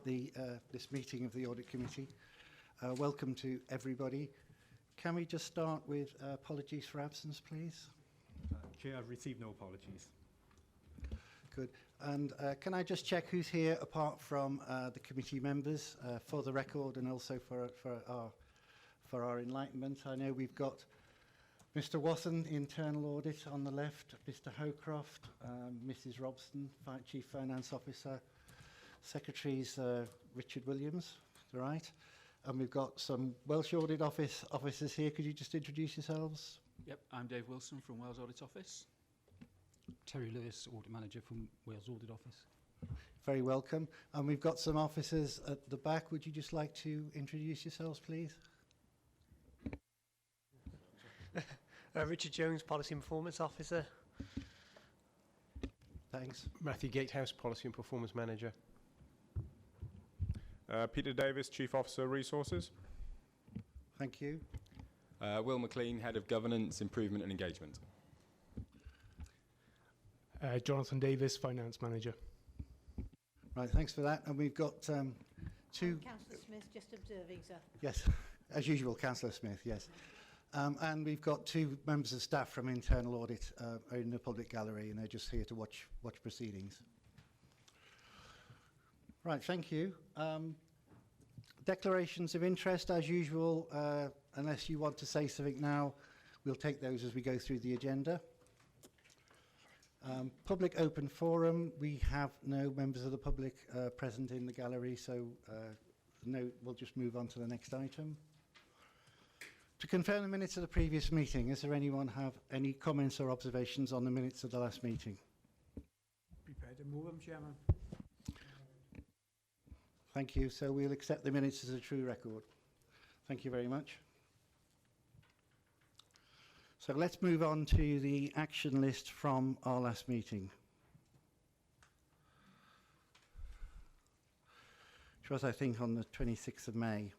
this meeting of the Audit Committee. Welcome to everybody. Can we just start with apologies for absence, please? Chair, I've received no apologies. Good. And can I just check who's here apart from the committee members for the record and also for our enlightenment? I know we've got Mr. Watson, Internal Audit, on the left, Mr. Howcroft, Mrs. Robson, Chief Finance Officer, Secretaries Richard Williams, right? And we've got some Welsh Audit officers here. Could you just introduce yourselves? Yep, I'm Dave Wilson from Wales Audit Office. Terry Lewis, Audit Manager from Wales Audit Office. Very welcome. And we've got some officers at the back. Would you just like to introduce yourselves, please? Richard Jones, Policy and Performance Officer. Thanks. Matthew Gatehouse, Policy and Performance Manager. Peter Davis, Chief Officer, Resources. Thank you. Will McLean, Head of Governance, Improvement and Engagement. Jonathan Davis, Finance Manager. Right, thanks for that. And we've got two... Councillor Smith, just observing, sir. Yes, as usual, Councillor Smith, yes. And we've got two members of staff from Internal Audit in the public gallery, and they're just here to watch proceedings. Right, thank you. Declarations of interest, as usual, unless you want to say something now, we'll take those as we go through the agenda. Public open forum, we have no members of the public present in the gallery, so no, we'll just move on to the next item. To confirm the minutes of the previous meeting, does there anyone have any comments or observations on the minutes of the last meeting? Prepared to move them, Chairman. Thank you. So we'll accept the minutes as a true record. Thank you very much. So let's move on to the action list from our last meeting, which was, I think, on the 26th of May.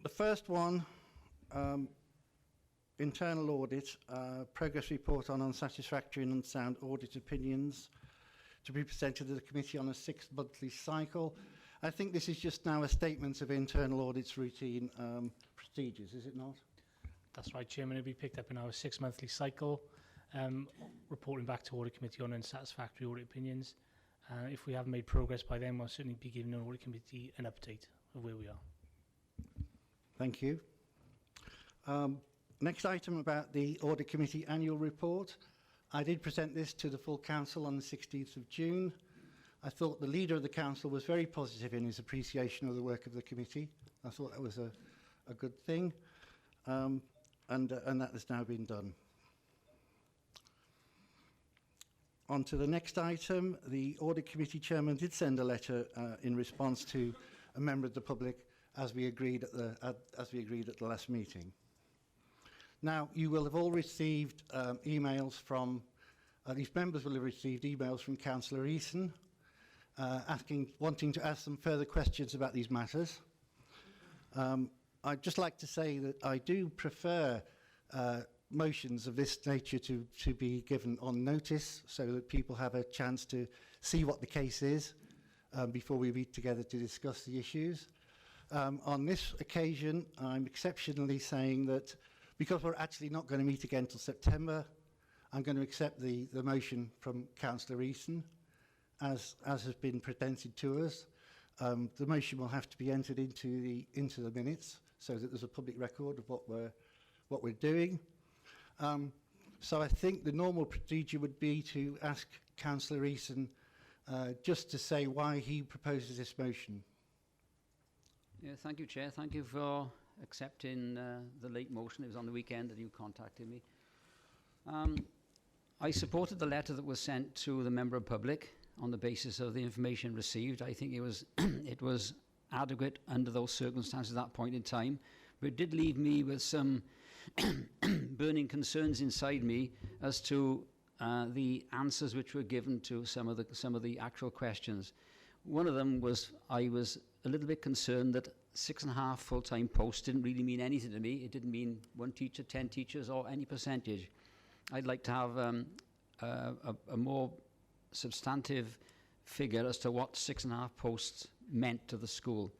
The first one, internal audit, progress report on unsatisfactory and unsound audit opinions to be presented to the committee on a 6-monthly cycle. I think this is just now a statement of internal audit's routine procedures, is it not? That's right, Chairman. It'll be picked up in our 6-monthly cycle, reporting back to Audit Committee on unsatisfactory audit opinions. If we haven't made progress by then, we'll certainly be giving the Audit Committee an update of where we are. Thank you. Next item about the Audit Committee annual report. I did present this to the full council on the 16th of June. I thought the leader of the council was very positive in his appreciation of the work of the committee. I thought that was a good thing, and that has now been done. On to the next item. The Audit Committee Chairman did send a letter in response to a member of the public, as we agreed at the last meeting. Now, you will have all received emails from, at least members will have received emails from Councillor Eason wanting to ask some further questions about these matters. I'd just like to say that I do prefer motions of this nature to be given on notice so that people have a chance to see what the case is before we meet together to discuss the issues. On this occasion, I'm exceptionally saying that because we're actually not going to meet again until September, I'm going to accept the motion from Councillor Eason as has been presented to us. The motion will have to be entered into the minutes so that there's a public record of what we're doing. So I think the normal procedure would be to ask Councillor Eason just to say why he proposes this motion. Yeah, thank you, Chair. Thank you for accepting the late motion. It was on the weekend that you contacted me. I supported the letter that was sent to the member of public on the basis of the information received. I think it was it was adequate under those circumstances at that point in time, but it did leave me with some burning concerns inside me as to the answers which were given to some of the actual questions. One of them was I was a little bit concerned that 6.5 full-time posts didn't really mean anything to me. It didn't mean 1 teacher, 10 teachers, or any percentage. I'd like to have a more substantive figure as to what 6.5 posts meant to the school.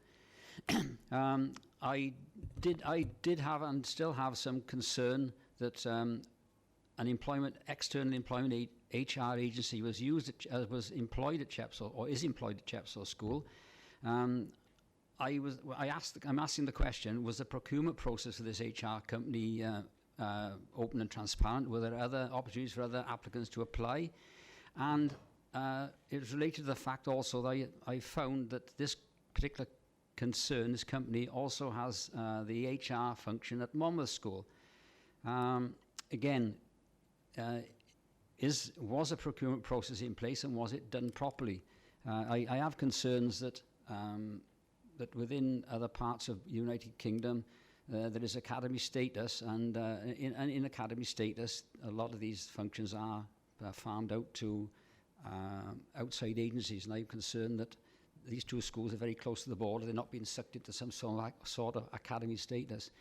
I did have and still have some concern that an external employment HR agency was employed at Chepstow, or is employed at Chepstow School. I'm asking the question: was the procurement process for this HR company open and transparent? Were there other opportunities for other applicants to apply? And it was related to the fact also that I found that this particular concern, this company, also has the HR function at Monmouth School. Again, was a procurement process in place, and was it done properly? I have concerns that that within other parts of United Kingdom there is academy status, and in academy status, a lot of these functions are farmed out to outside agencies, and I'm concerned that these two schools are very close to the border. They're not being sucked into some sort of academy status.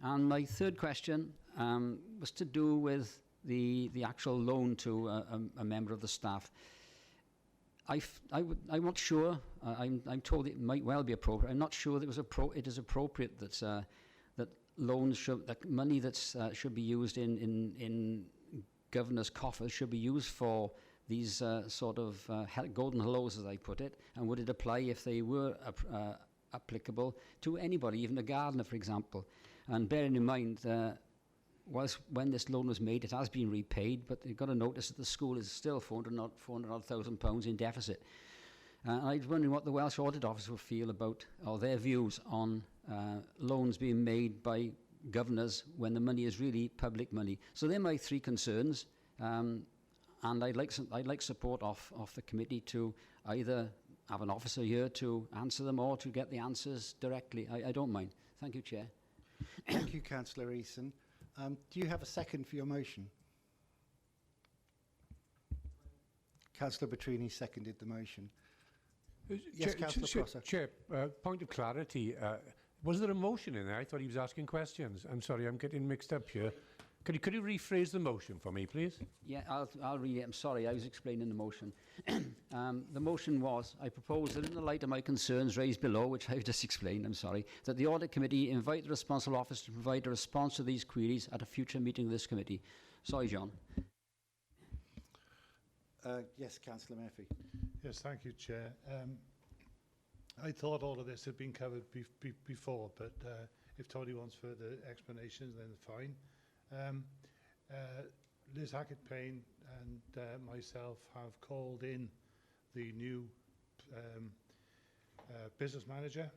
And my third question was to do with the actual loan to a member of the staff. I'm not sure. I'm told it might well be appropriate. I'm not sure that it is appropriate that that loans that money that should be used in governor's coffers should be used for these sort of golden hellos, as I put it, and would it apply if they were applicable to anybody, even a gardener, for example? And bearing in mind, when this loan was made, it has been repaid, but you've got to notice that the school is still £400,000 in deficit. I was wondering what the Welsh Audit Office would feel about, or their views on loans being made by governors when the money is really public money. So they're my three concerns. And I'd like support off the committee to either have an officer here to answer them or to get the answers directly. I don't mind. Thank you, Chair. Thank you, Councillor Eason. Do you have a second for your motion? Councillor Petrini seconded the motion. Yes, Councillor Prosser. Chair, point of clarity. Was there a motion in there? I thought he was asking questions. I'm sorry, I'm getting mixed up here. Could you rephrase the motion for me, please? Yeah, I'll read it. I'm sorry, I was explaining the motion. The motion was, I propose that in the light of my concerns raised below, which I've just explained, I'm sorry, that the Audit Committee invite the responsible officer to provide a response to these queries at a future meeting of this committee. Sorry, John. Yes, Councillor Murphy. Yes, thank you, Chair. I thought all of this had been covered before, but if Tony wants further explanations, then fine. Liz Hackett-Payne and myself have called in the new business manager,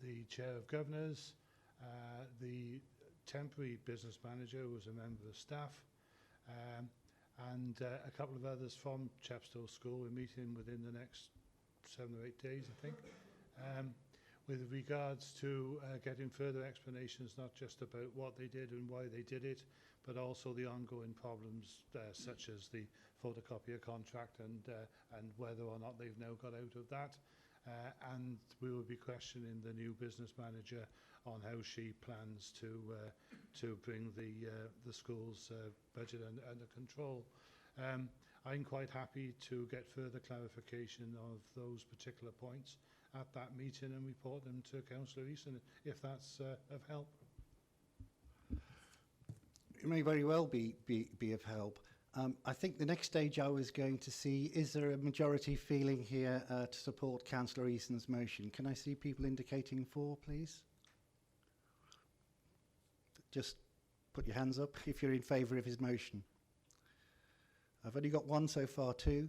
the chair of governors, the temporary business manager who was a member of staff, and a couple of others from Chepstow School. We're meeting within the next 7 or 8 days, I think. With regards to getting further explanations, not just about what they did and why they did it, but also the ongoing problems such as the photocopier contract and whether or not they've now got out of that. And we will be questioning the new business manager on how she plans to bring the school's budget under control. I'm quite happy to get further clarification of those particular points at that meeting and report them to Councillor Eason, if that's of help. It may very well be of help. I think the next stage I was going to see, is there a majority feeling here to support Councillor Eason's motion? Can I see people indicating for, please? Just put your hands up if you're in favour of his motion. I've only got one so far, two.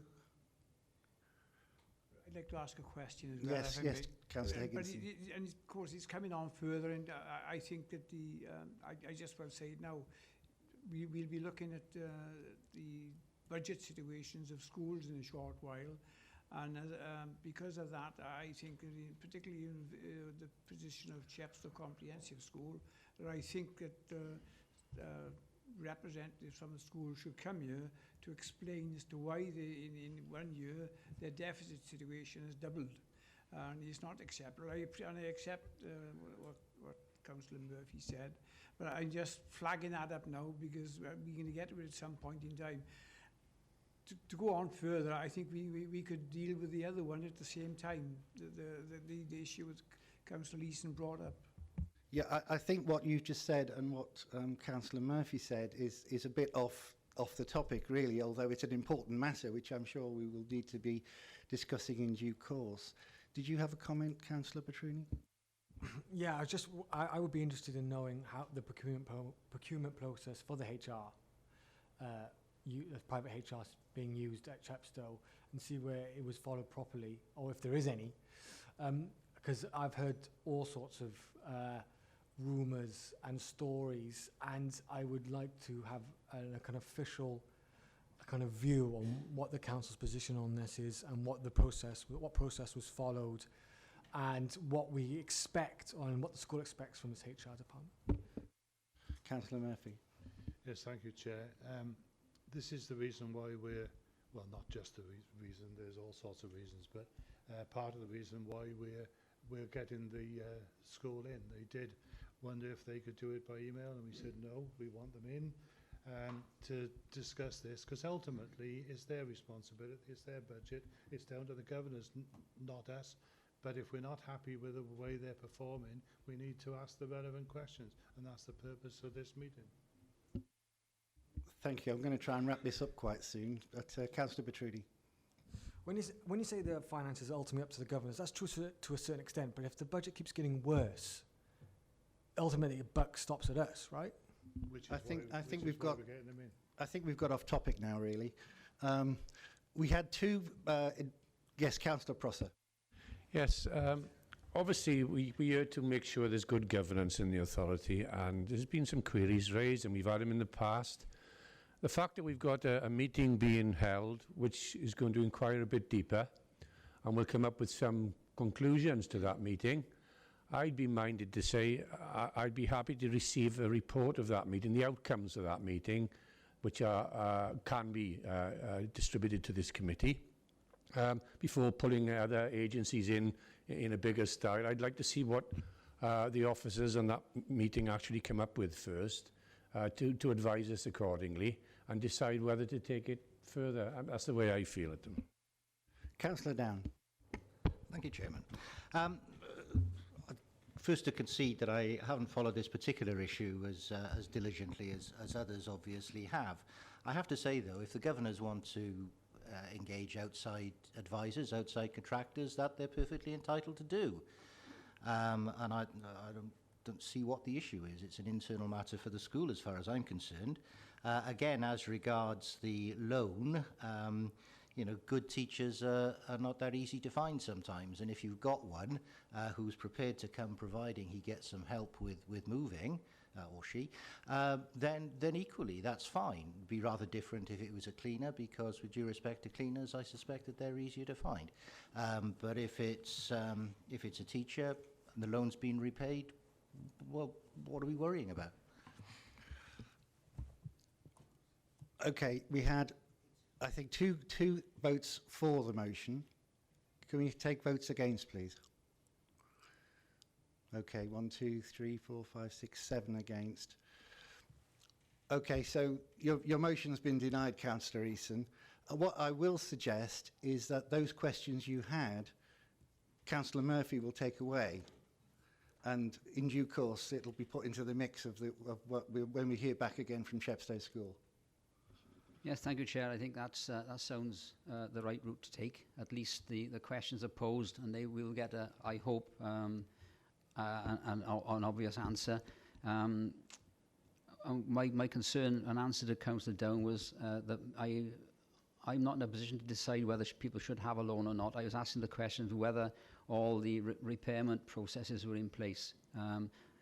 I'd like to ask a question as well. Yes, Councillor Higginson. And of course, it's coming on further, and I think that I just will say it now, we'll be looking at the budget situations of schools in a short while, and because of that, I think, particularly in the position of Chepstow Comprehensive School, that I think that representatives from the school should come here to explain as to why in 1 year their deficit situation has doubled, and it's not acceptable. I accept what Councillor Murphy said, but I'm just flagging that up now because we're going to get to it at some point in time. to go on further, I think we could deal with the other one at the same time, the issue that Councillor Easton brought up. Yeah, I think what you've just said and what Councillor Murphy said is a bit off the topic, really, although it's an important matter, which I'm sure we will need to be discussing in due course. Did you have a comment, Councillor Petruni? Yeah, I would be interested in knowing how the procurement process for the HR, private HR being used at Chepstow, and see where it was followed properly, or if there is any. Because I've heard all sorts of rumours and stories, and I would like to have a kind of official kind of view on what the council's position on this is, and what process was followed, and what we expect, and what the school expects from its HR department. Councillor Murphy. Yes, thank you, Chair. This is the reason why well, not just the reason, there's all sorts of reasons, but part of the reason why we're getting the school in. They did wonder if they could do it by email, and we said no, we want them in to discuss this, because ultimately it's their responsibility, it's their budget, it's down to the governors, not us. But if we're not happy with the way they're performing, we need to ask the relevant questions, and that's the purpose of this meeting. Thank you. I'm going to try and wrap this up quite soon, but Councillor Petruni. When you say the finances are ultimately up to the governors, that's true to a certain extent, but if the budget keeps getting worse, ultimately the buck stops at us, right? I think we've got off topic now, really. We had two, yes, Councillor Prosser. Yes, obviously we here to make sure there's good governance in the authority, and there's been some queries raised, and we've had them in the past. The fact that we've got a meeting being held, which is going to inquire a bit deeper, and we'll come up with some conclusions to that meeting, I'd be minded to say I'd be happy to receive a report of that meeting, the outcomes of that meeting, which can be distributed to this committee. Before pulling other agencies in a bigger style, I'd like to see what the officers on that meeting actually come up with first, to advise us accordingly and decide whether to take it further. That's the way I feel at them. Councillor Down. Thank you, Chairman. First, to concede that I haven't followed this particular issue as diligently as others obviously have. I have to say, though, if the governors want to engage outside advisors, outside contractors, that they're perfectly entitled to do. And I don't see what the issue is. It's an internal matter for the school as far as I'm concerned. Again, as regards the loan, you know, good teachers are not that easy to find sometimes. And if you've got one who's prepared to come, providing he gets some help with moving, or she, then equally that's fine. It'd be rather different if it was a cleaner, because with due respect to cleaners, I suspect that they're easier to find. But if it's a teacher and the loan's been repaid, well, what are we worrying about? Okay, we had, I think, two votes for the motion. Can we take votes against, please? Okay, 1, 2, 3, 4, 5, 6, 7 against. Okay, so your motion's been denied, Councillor Eason. What I will suggest is that those questions you had, Councillor Murphy will take away, and in due course it'll be put into the mix of when we hear back again from Chepstow School. Yes, thank you, Chair. I think that sounds the right route to take. At least the questions are posed, and they will get, I hope, an obvious answer. My concern and answer to Councillor Down was that I'm not in a position to decide whether people should have a loan or not. I was asking the question of whether all the repairment processes were in place.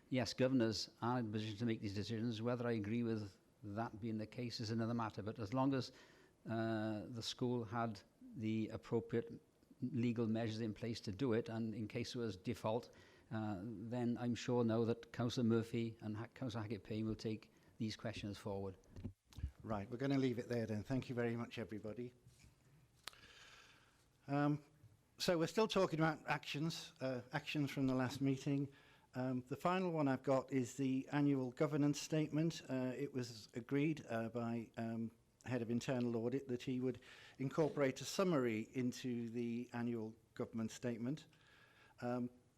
Yes, governors are in a position to make these decisions. Whether I agree with that being the case is another matter, but as long as the school had the appropriate legal measures in place to do it, and in case there was default, then I'm sure now that Councillor Murphy and Councillor Hackett-Payne will take these questions forward. Right, we're going to leave it there then. Thank you very much, everybody. So we're still talking about actions from the last meeting. The final one I've got is the annual governance statement. It was agreed by Head of Internal Audit, that he would incorporate a summary into the annual government statement.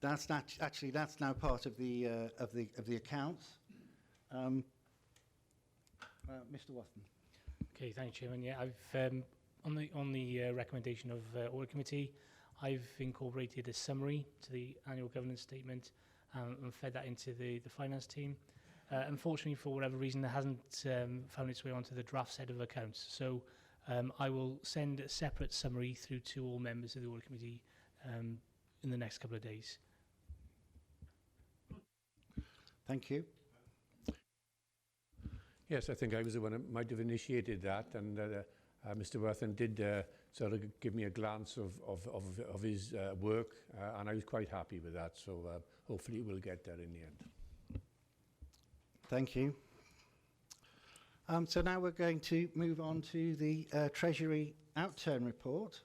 That's now part of the accounts. Mr. Watson. Okay, thank you, Chairman. Yeah, I've on the recommendation of Audit Committee, I've incorporated a summary to the annual governance statement and fed that into the finance team. Unfortunately, for whatever reason, it hasn't found its way onto the draft set of accounts. So I will send a separate summary through to all members of the Audit Committee in the next couple of days. Thank you. Yes, I think I was the one that might have initiated that, and Mr. Worthen did sort of give me a glance of his work, and I was quite happy with that, so hopefully we'll get there in the end. Thank you. So now we're going to move on to the Treasury Outturn Report,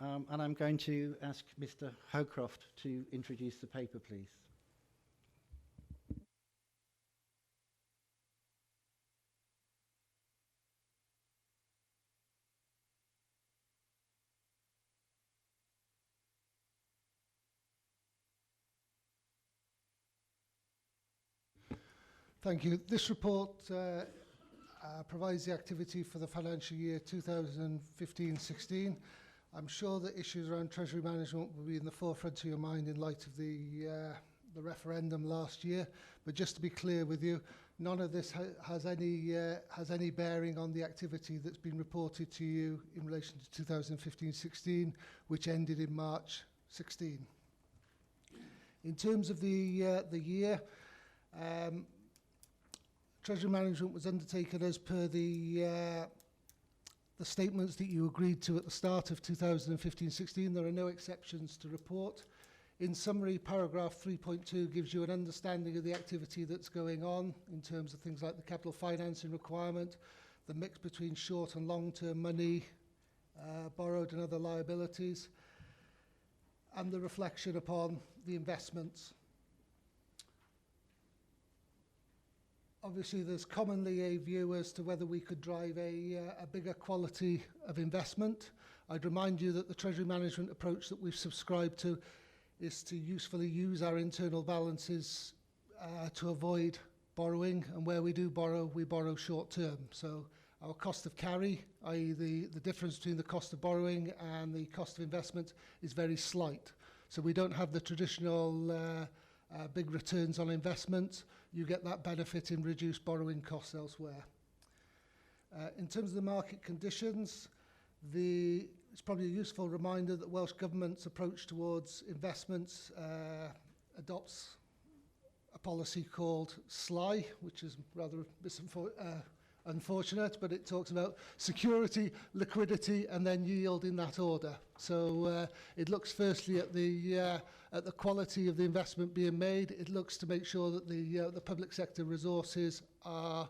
and I'm going to ask Mr. Howcroft to introduce the paper, please. Thank you. This report provides the activity for the financial year 2015-16. I'm sure that issues around Treasury management will be in the forefront of your mind in light of the referendum last year. But just to be clear with you, none of this has any bearing on the activity that's been reported to you in relation to 2015-16, which ended in March 16. In terms of the year, Treasury management was undertaken as per the statements that you agreed to at the start of 2015-16. There are no exceptions to report. In summary, paragraph 3.2 gives you an understanding of the activity that's going on in terms of things like the capital financing requirement, the mix between short and long-term money, borrowed and other liabilities, and the reflection upon the investments. Obviously, there's commonly a view as to whether we could drive a bigger quality of investment. I'd remind you that the Treasury management approach that we've subscribed to is to usefully use our internal balances to avoid borrowing, and where we do borrow, we borrow short term. So our cost of carry, i.e. the difference between the cost of borrowing and the cost of investment, is very slight. So we don't have the traditional big returns on investment. You get that benefit in reduced borrowing costs elsewhere. In terms of the market conditions, it's probably a useful reminder that Welsh Government's approach towards investments adopts a policy called SLI, which is rather unfortunate, but it talks about security, liquidity, and then yield in that order. So it looks firstly at the quality of the investment being made. It looks to make sure that the public sector resources are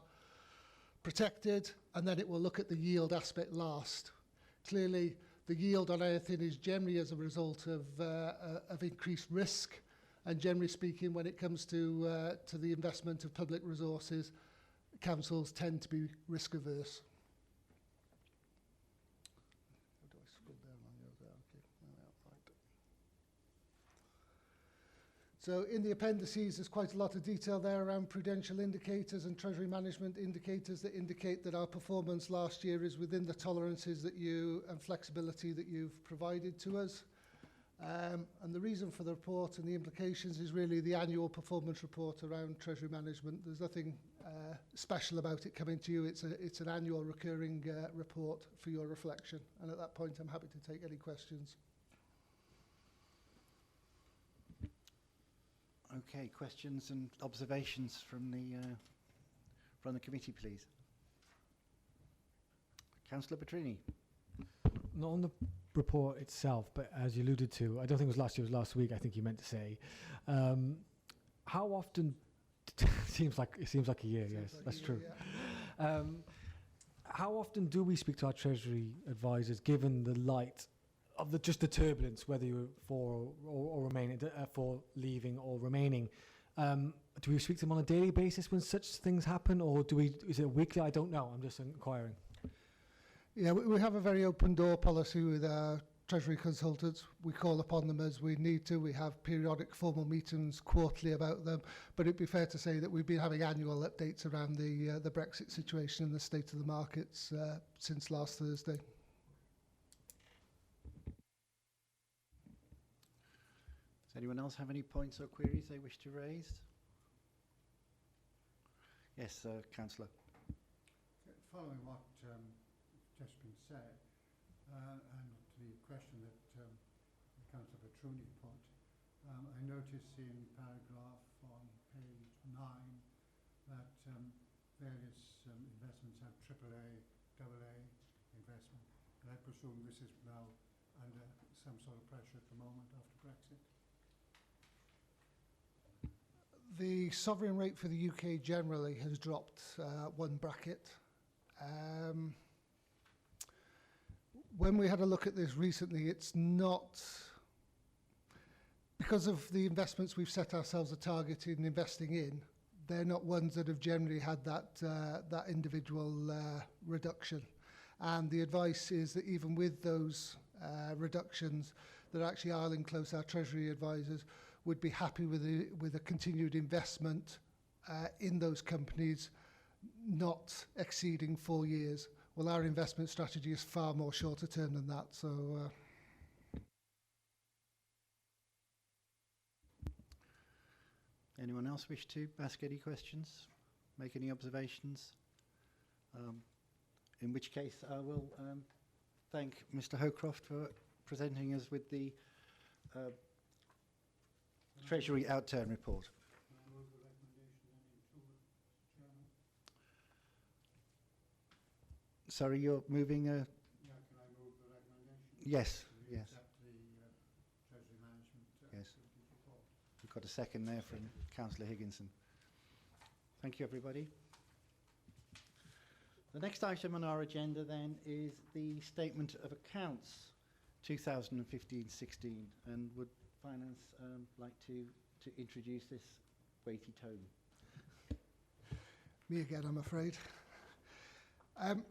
protected, and then it will look at the yield aspect last. Clearly, the yield on anything is generally as a result of increased risk, and generally speaking, when it comes to the investment of public resources, councils tend to be risk averse. How do I scroll down on yours there? Okay. So in the appendices, there's quite a lot of detail there around prudential indicators and Treasury management indicators that indicate that our performance last year is within the tolerances that and flexibility that you've provided to us. And the reason for the report and the implications is really the annual performance report around Treasury management. There's nothing special about it coming to you. It's an annual recurring report for your reflection. And at that point, I'm happy to take any questions. Okay, questions and observations from the committee, please. Councillor Petrini. Not on the report itself, but as you alluded to, I don't think it was last year, it was last week, I think you meant to say. How often, it seems like a year, yes, that's true. Yeah. How often do we speak to our Treasury advisors, given the light of just the turbulence, whether you're for or remaining, for leaving or remaining? Do we speak to them on a daily basis when such things happen, or is it weekly? I don't know, I'm just inquiring. Yeah, we have a very open door policy with our Treasury consultants. We call upon them as we need to. We have periodic formal meetings quarterly about them. But it'd be fair to say that we've been having annual updates around the Brexit situation and the state of the markets since last Thursday. Does anyone else have any points or queries they wish to raise? Yes, Councillor. Following what just been said, and the question that Councillor Petroni put, I notice in paragraph on page 9 that various investments have AAA, AA investment, and I presume this is now under some sort of pressure at the moment after Brexit. The sovereign rate for the UK generally has dropped one bracket. When we had a look at this recently, it's not, because of the investments we've set ourselves a target in investing in, they're not ones that have generally had that individual reduction. And the advice is that even with those reductions, that actually Ireland Close, our Treasury advisors, would be happy with a continued investment in those companies, not exceeding 4 years. Well, our investment strategy is far more shorter term than that. So, anyone else wish to ask any questions, make any observations? In which case, I will thank Mr. Howcroft for presenting us with the Treasury Outturn report. Sorry, you're moving a... Yeah, can I move the recommendation? Yes, yes. Accept the Treasury Management Yes. report. We've got a second there from Councillor Higginson. Thank you, everybody. The next item on our agenda then is the Statement of Accounts 2015-16, and would Finance like to introduce this weighty tome? me again, I'm afraid.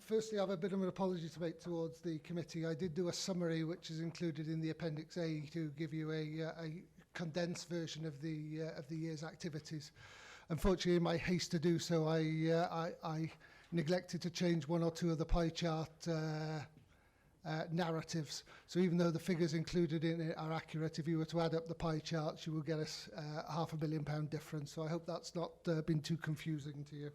Firstly, I have a bit of an apology to make towards the committee. I did do a summary which is included in the Appendix A to give you a condensed version of the year's activities. Unfortunately, in my haste to do so, I neglected to change one or two of the pie chart narratives. So even though the figures included in it are accurate, if you were to add up the pie charts, you will get a £500,000 difference. So I hope that's not been too confusing to you.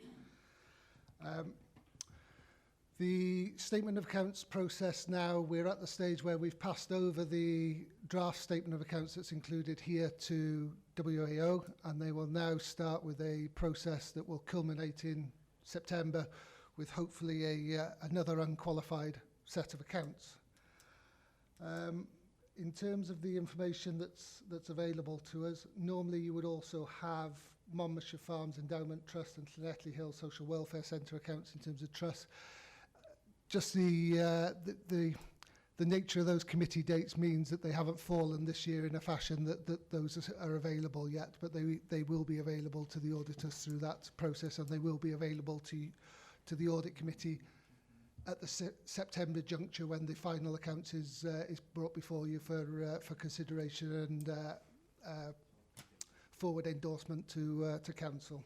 The statement of accounts process now, we're at the stage where we've passed over the draft statement of accounts that's included here to WAO, and they will now start with a process that will culminate in September with hopefully another unqualified set of accounts. In terms of the information that's available to us, normally you would also have Monmouthshire Farms Endowment Trust and Llanelli Hill Social Welfare Centre accounts in terms of trust. Just the nature of those committee dates means that they haven't fallen this year in a fashion that those are available yet, but they will be available to the auditors through that process, and they will be available to the audit committee at the September juncture when the final accounts is brought before you for consideration and forward endorsement to council.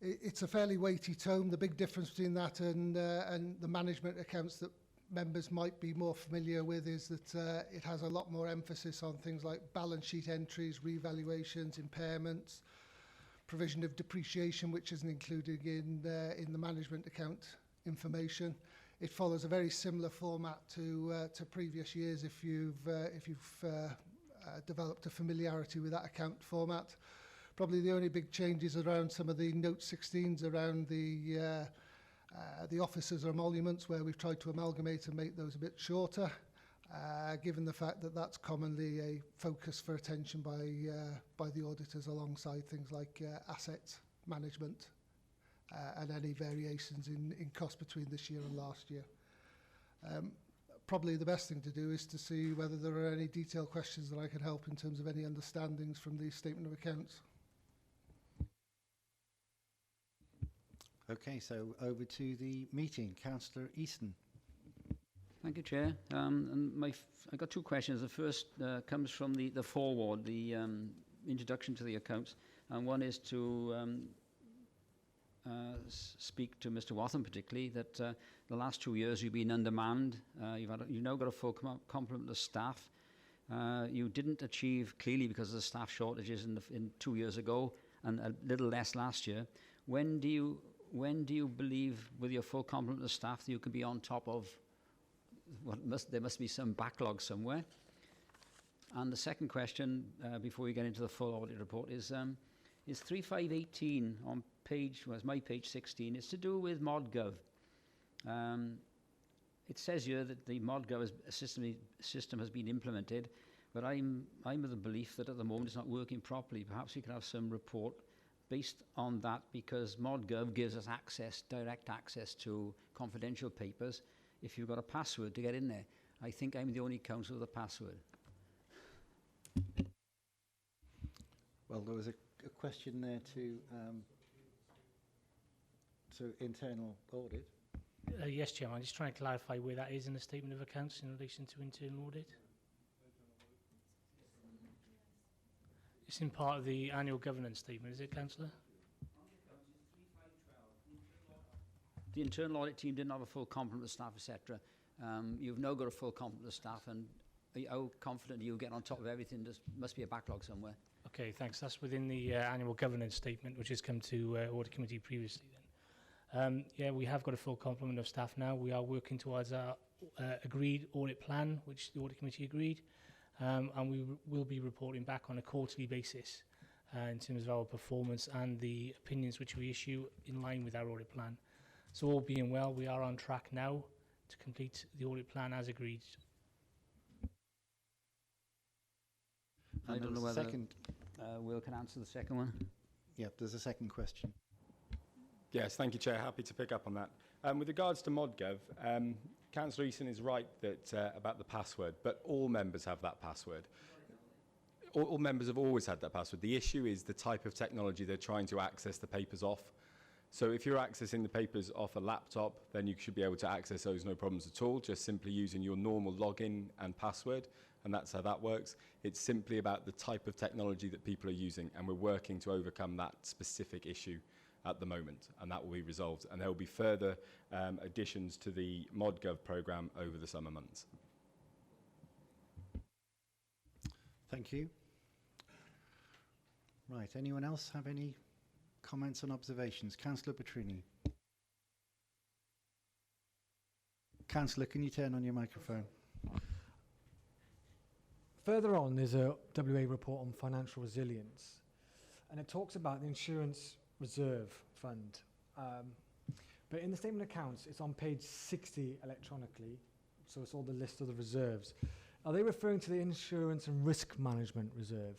It's a fairly weighty tome. The big difference between that and the management accounts that members might be more familiar with is that it has a lot more emphasis on things like balance sheet entries, revaluations, impairments, provision of depreciation, which isn't included in the management account information. It follows a very similar format to previous years if you've developed a familiarity with that account format. Probably the only big changes around some of the note 16s around the officers or emoluments, where we've tried to amalgamate and make those a bit shorter, given the fact that that's commonly a focus for attention by the auditors alongside things like asset management and any variations in cost between this year and last year. Probably the best thing to do is to see whether there are any detailed questions that I can help in terms of any understandings from the statement of accounts. Okay, so over to the meeting. Councillor Easton. Thank you, Chair. I got two questions. The first comes from the foreword, the introduction to the accounts, and one is to speak to Mr. Wathen particularly that the last 2 years you've been undermanned. You've now got a full complement of staff. You didn't achieve, clearly because of the staff shortages in 2 years ago and a little less last year. When do you believe, with your full complement of staff, that you can be on top of there must be some backlog somewhere? And the second question, before we get into the full audit report, is 3518 on my page 16. It's to do with ModGov. It says here that the ModGov system has been implemented, but I'm of the belief that at the moment it's not working properly. Perhaps we could have some report based on that, because ModGov gives us direct access to confidential papers if you've got a password to get in there. I think I'm the only councillor with a password. Well, there was a question there to internal audit. Yes, Chairman. I'm just trying to clarify where that is in the statement of accounts in relation to internal audit. It's in part of the annual governance statement, is it, Councillor? The internal audit team didn't have a full complement of staff, etc. You've now got a full complement of staff, and how confident you'll get on top of everything? There must be a backlog somewhere. Okay, thanks. That's within the annual governance statement, which has come to Audit Committee previously then. Yeah, we have got a full complement of staff now. We are working towards our agreed audit plan, which the Audit Committee agreed, and we will be reporting back on a quarterly basis in terms of our performance and the opinions which we issue in line with our audit plan. So all being well, we are on track now to complete the audit plan as agreed. I don't know whether Will can answer the second one. Yep, there's a second question. Yes, thank you, Chair. Happy to pick up on that. With regards to ModGov, Councillor Easton is right that about the password, but all members have that password. All members have always had that password. The issue is the type of technology they're trying to access the papers off. So if you're accessing the papers off a laptop, then you should be able to access those no problems at all, just simply using your normal login and password, and that's how that works. It's simply about the type of technology that people are using, and we're working to overcome that specific issue at the moment, and that will be resolved. And there will be further additions to the ModGov programme over the summer months. Thank you. Right, anyone else have any comments and observations? Councillor Petrini. Councillor, can you turn on your microphone? Further on, there's a WA report on financial resilience, and it talks about the insurance reserve fund. But in the statement of accounts, it's on page 60 electronically, so it's all the list of the reserves. Are they referring to the insurance and risk management reserve?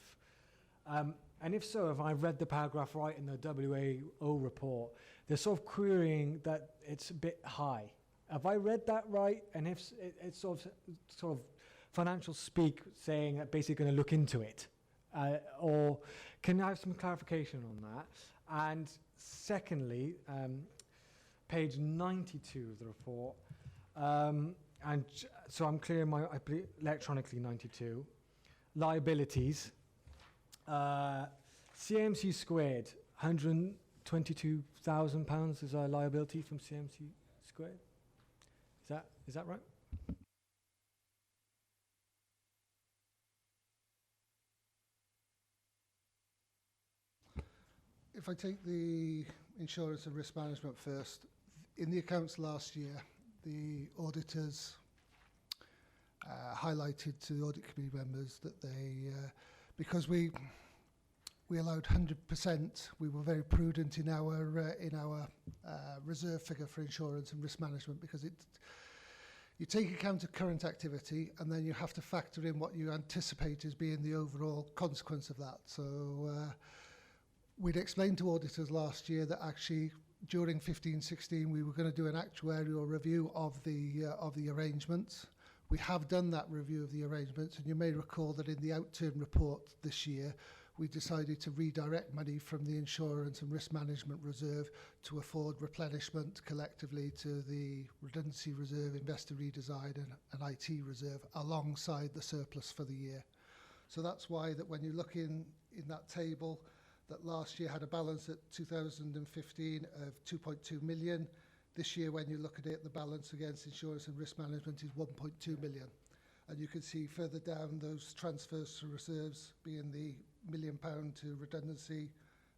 And if so, if I've read the paragraph right in the WAO report, they're sort of querying that it's a bit high. Have I read that right? And if it's sort of financial speak saying that basically going to look into it, or can I have some clarification on that? And secondly, page 92 of the report, and so I'm clearing my electronically 92 liabilities. CMC squared, £122,000 is our liability from CMC squared. Is that right? If I take the insurance and risk management first, in the accounts last year, the auditors highlighted to the audit committee members that they, because we allowed 100%, we were very prudent in our reserve figure for insurance and risk management, because you take account of current activity and then you have to factor in what you anticipate as being the overall consequence of that. So we'd explained to auditors last year that actually during 15-16 we were going to do an actuarial review of the arrangements. We have done that review of the arrangements, and you may recall that in the outturn report this year we decided to redirect money from the insurance and risk management reserve to afford replenishment collectively to the redundancy reserve, investor redesign and IT reserve alongside the surplus for the year. So that's why that when you look in that table, that last year had a balance at 2015 of 2.2 million. This year, when you look at it, the balance against insurance and risk management is 1.2 million. And you can see further down those transfers to reserves being the £1 million to redundancy,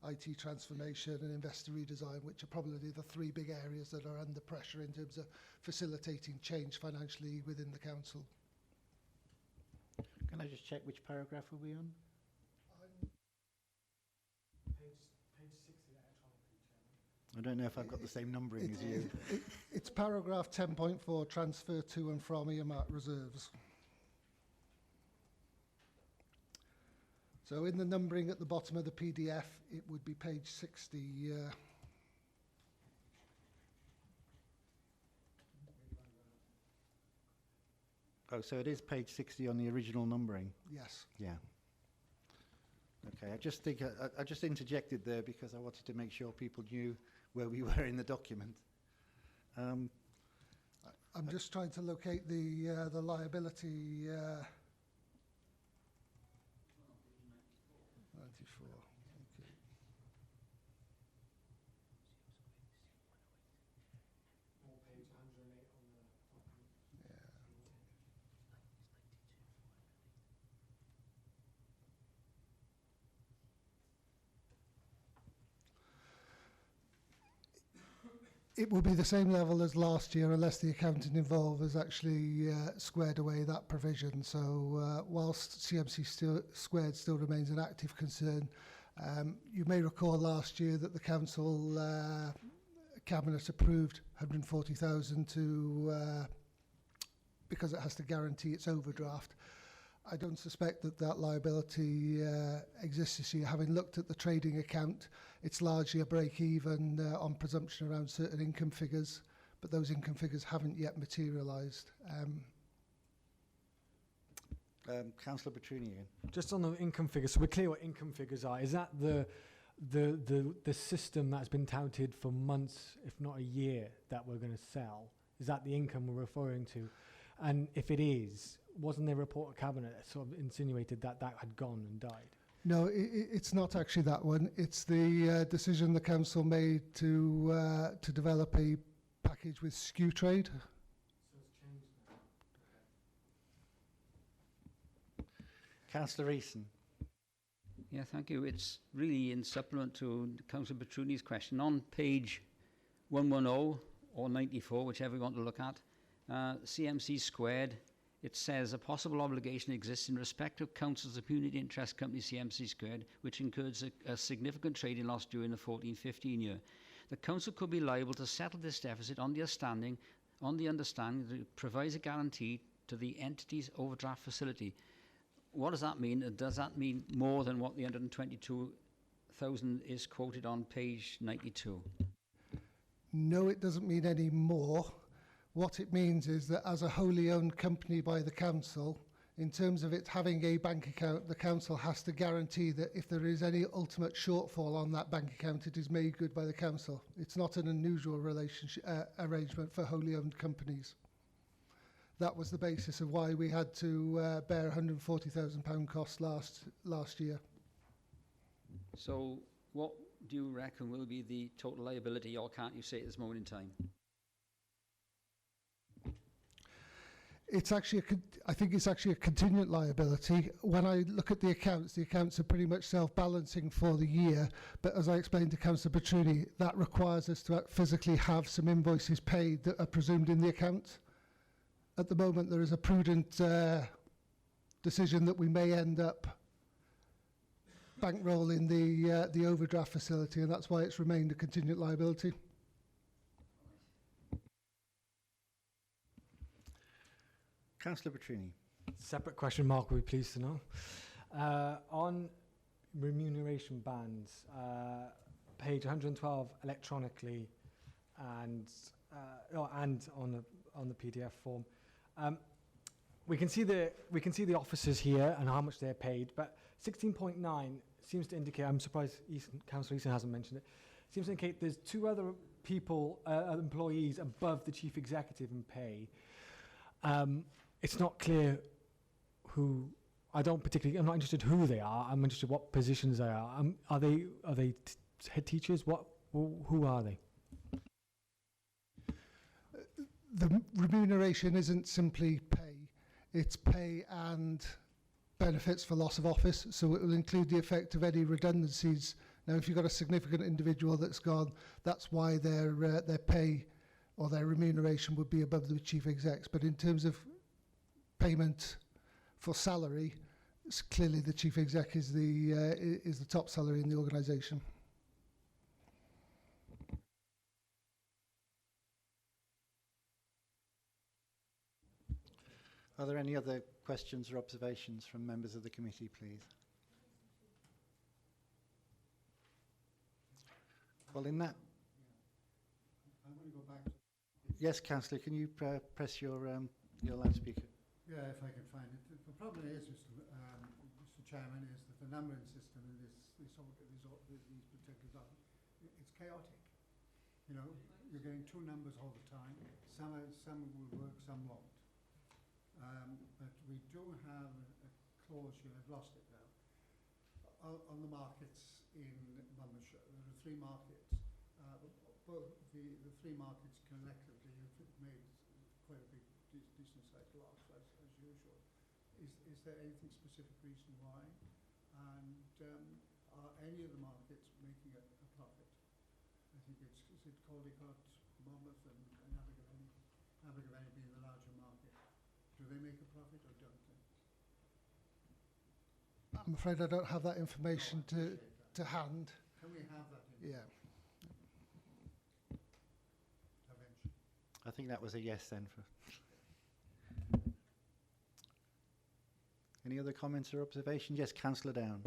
IT transformation and investor redesign, which are probably the three big areas that are under pressure in terms of facilitating change financially within the council. Can I just check which paragraph are we on? Page 60 electronically, Chairman. I don't know if I've got the same numbering as you. It's paragraph 10.4, transfer to and from earmarked reserves. So in the numbering at the bottom of the PDF, it would be page 60. Oh, so it is page 60 on the original numbering? Yes. Yeah. Okay, I just interjected there because I wanted to make sure people knew where we were in the document. I'm just trying to locate the liability. 94. Okay. Page 108 on the Yeah. It will be the same level as last year unless the accountant involved has actually squared away that provision. So whilst CMC squared still remains an active concern, you may recall last year that the council cabinet approved 140,000 to because it has to guarantee its overdraft. I don't suspect that that liability exists this year. Having looked at the trading account, it's largely a break-even on presumption around certain income figures, but those income figures haven't yet materialised. Councillor Petruni again. Just on the income figures, so we're clear what income figures are. Is that the system that's been touted for months, if not a year, that we're going to sell? Is that the income we're referring to? And if it is, wasn't there a report of cabinet that sort of insinuated that that had gone and died? No, it's not actually that one. It's the decision the council made to develop a package with SKU Trade. So it's changed now. Councillor Eason. Yeah, thank you. It's really in supplement to Councillor Petruni's question. On page 110 or 94, whichever you want to look at, CMC squared, it says a possible obligation exists in respect of Council's community interest company CMC squared, which incurs a significant trading loss during the 14-15 year. The council could be liable to settle this deficit on the understanding that it provides a guarantee to the entity's overdraft facility. What does that mean? Does that mean more than what the 122,000 is quoted on page 92? No, it doesn't mean any more. What it means is that as a wholly owned company by the council, in terms of it having a bank account, the council has to guarantee that if there is any ultimate shortfall on that bank account, it is made good by the council. It's not an unusual relationship arrangement for wholly owned companies. That was the basis of why we had to bear £140,000 cost last year. So what do you reckon will be the total liability, or can't you say at this moment in time? It's actually, I think it's actually a contingent liability. When I look at the accounts are pretty much self-balancing for the year. But as I explained to Councillor Petruni, that requires us to physically have some invoices paid that are presumed in the account. At the moment, there is a prudent decision that we may end up bankrolling the overdraft facility, and that's why it's remained a contingent liability. Councillor Petruni. Separate question, Mark, would be pleased to know. On remuneration bands, page 112 electronically and on the PDF form. We can see the officers here and how much they're paid, but 16.9 seems to indicate, I'm surprised Councillor Easton hasn't mentioned it, seems to indicate there's two other people, employees above the chief executive in pay. It's not clear who, I'm not interested who they are, I'm interested what positions they are. Are they head teachers? Who are they? The remuneration isn't simply pay, it's pay and benefits for loss of office, so it will include the effect of any redundancies. Now, if you've got a significant individual that's gone, that's why their pay or their remuneration would be above the chief execs. But in terms of payment for salary, clearly the chief exec is the top salary in the organisation. Are there any other questions or observations from members of the committee, please? Well, in that... I'm going to go back to... Yes, Councillor, can you press your loudspeaker? Yeah, if I can find it. The problem is, Mr. Chairman, is that the numbering system in these particular documents, it's chaotic. You know, you're getting two numbers all the time. Some will work, some won't. But we do have a clause here, I've lost it now, on the markets in Monmouthshire. There are three markets. Both the three markets collectively have made quite a big, decent sized loss, as usual. Is there anything specific reason why? And are any of the markets making a profit? I think is it Caldecott, Monmouth and Abergavenny? Abergavenny being the larger market. Do they make a profit or don't they? I'm afraid I don't have that information to hand. Can we have that information? Yeah. Eventually. I think that was a yes then. Any other comments or observations? Yes, Councillor Down.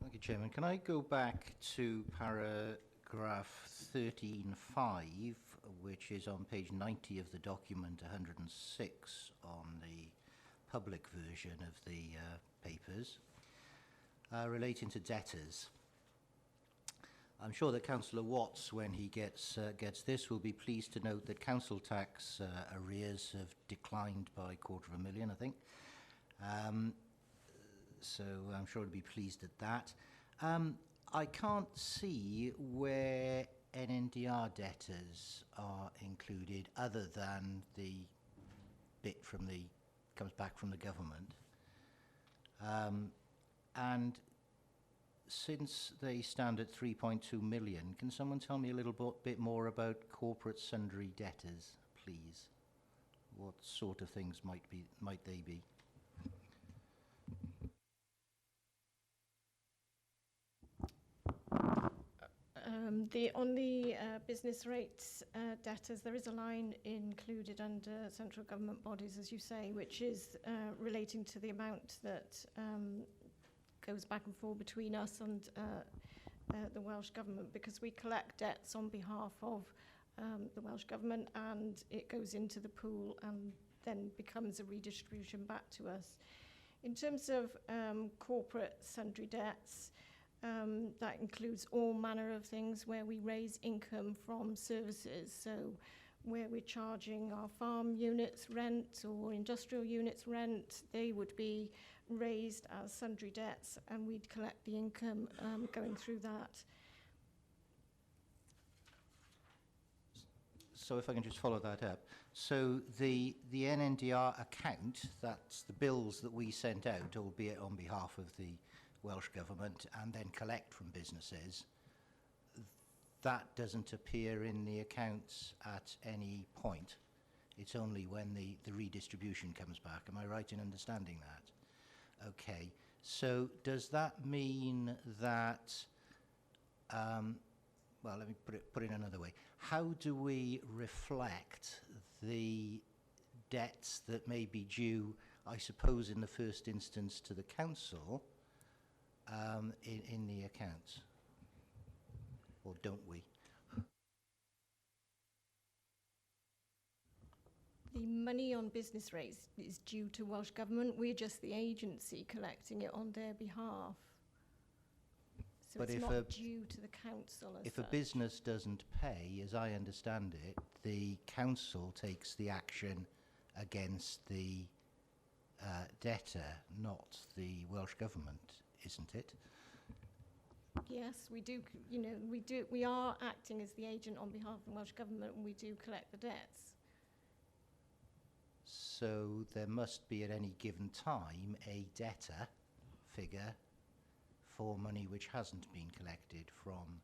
Thank you, Chairman. Can I go back to paragraph 13.5, which is on page 90 of the document, 106 on the public version of the papers, relating to debtors. I'm sure that Councillor Watts, when he gets this, will be pleased to note that council tax arrears have declined by £250,000, I think. So I'm sure he'll be pleased at that. I can't see where NNDR debtors are included, other than the bit comes back from the government. And since they stand at 3.2 million, can someone tell me a little bit more about corporate sundry debtors, please? What sort of things might they be? On the business rates debtors, there is a line included under central government bodies, as you say, which is relating to the amount that goes back and forth between us and the Welsh Government, because we collect debts on behalf of the Welsh Government, and it goes into the pool and then becomes a redistribution back to us. In terms of corporate sundry debts, that includes all manner of things where we raise income from services. So where we're charging our farm units rent or industrial units rent, they would be raised as sundry debts, and we'd collect the income going through that. So if I can just follow that up. So the NNDR account, that's the bills that we sent out, albeit on behalf of the Welsh Government, and then collect from businesses, that doesn't appear in the accounts at any point. It's only when the redistribution comes back. Am I right in understanding that? Okay. So does that mean that, well, let me put it another way. How do we reflect the debts that may be due, I suppose, in the first instance to the council, in the accounts? Or don't we? The money on business rates is due to Welsh Government. We're just the agency collecting it on their behalf. So But it's if not a- due to the council as If a such. business doesn't pay, as I understand it, the council takes the action against the debtor, not the Welsh Government, isn't it? Yes, we do, we are acting as the agent on behalf of the Welsh Government, and we do collect the debts. So there must be at any given time a debtor figure for money which hasn't been collected from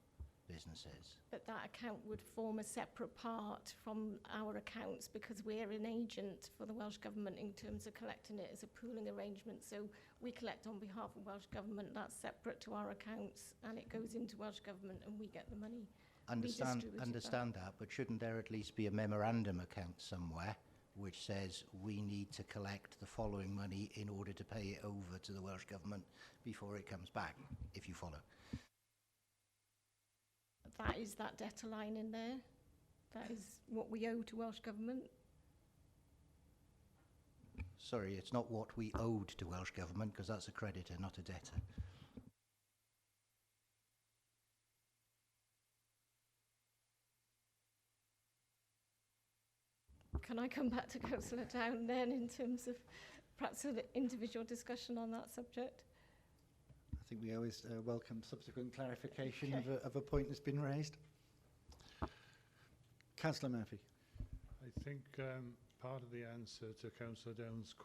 businesses. But that account would form a separate part from our accounts because we're an agent for the Welsh Government in terms of collecting it as a pooling arrangement. So we collect on behalf of Welsh Government, that's separate to our accounts, and it goes into Welsh Government and we get the money. Understand that, but shouldn't there at least be a memorandum account somewhere which says we need to collect the following money in order to pay it over to the Welsh Government before it comes back, if you follow? That is that debtor line in there. That is what we owe to Welsh Government. Sorry, it's not what we owed to Welsh Government, because that's a creditor, not a debtor. Can I come back to Councillor Down then in terms of perhaps an individual discussion on that subject? I think we always welcome subsequent clarification Okay. of a point that's been raised. Councillor Murphy. I think part of the answer to Councillor Down's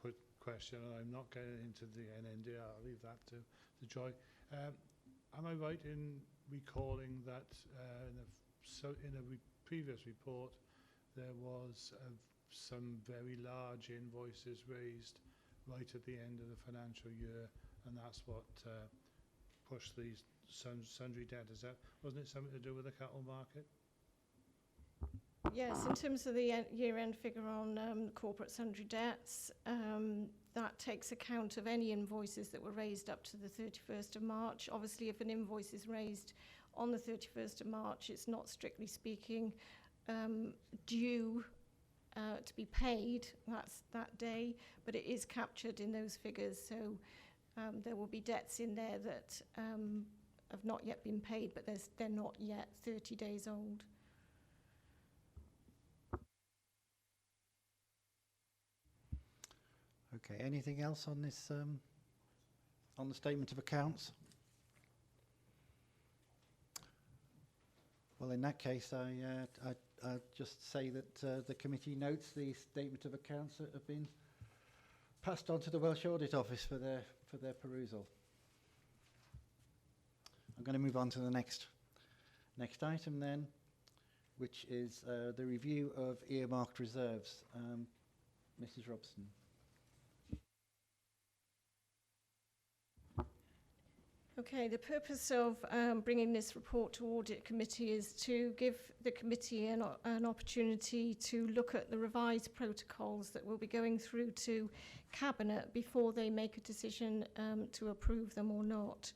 question, and I'm not getting into the NNDR, I'll leave that to Joy. Am I right in recalling that in a previous report there was some very large invoices raised right at the end of the financial year, and that's what pushed these sundry debtors out? Wasn't it something to do with the cattle market? Yes, in terms of the year-end figure on corporate sundry debts, that takes account of any invoices that were raised up to the 31st of March. Obviously, if an invoice is raised on the 31st of March, it's not strictly speaking due to be paid that day, but it is captured in those figures. So there will be debts in there that have not yet been paid, but they're not yet 30 days old. Okay, anything else on this, on the statement of accounts? Well, in that case, I just say that the committee notes the statement of accounts that have been passed on to the Welsh Audit Office for their perusal. I'm going to move on to the next item then, which is the review of earmarked reserves. Mrs. Robson. Okay, the purpose of bringing this report to Audit Committee is to give the committee an opportunity to look at the revised protocols that will be going through to Cabinet before they make a decision to approve them or not.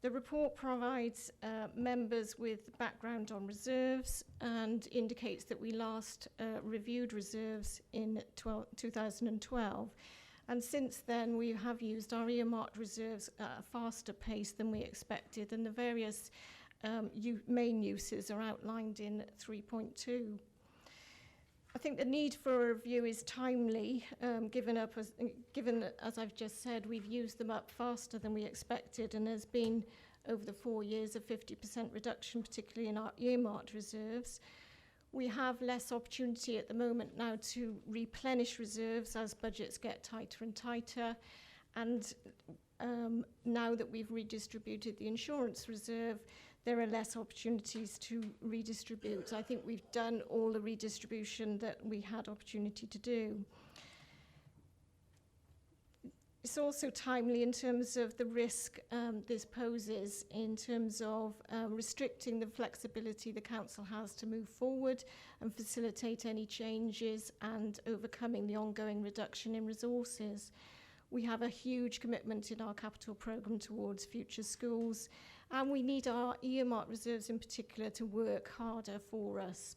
The report provides members with background on reserves and indicates that we last reviewed reserves in 2012. And since then, we have used our earmarked reserves at a faster pace than we expected, and the various main uses are outlined in 3.2. I think the need for a review is timely, given that, as I've just said, we've used them up faster than we expected, and there's been, over the 4 years, a 50% reduction, particularly in our earmarked reserves. We have less opportunity at the moment now to replenish reserves as budgets get tighter and tighter. And now that we've redistributed the insurance reserve, there are less opportunities to redistribute. I think we've done all the redistribution that we had opportunity to do. It's also timely in terms of the risk this poses in terms of restricting the flexibility the council has to move forward and facilitate any changes and overcoming the ongoing reduction in resources. We have a huge commitment in our capital programme towards future schools, and we need our earmarked reserves in particular to work harder for us.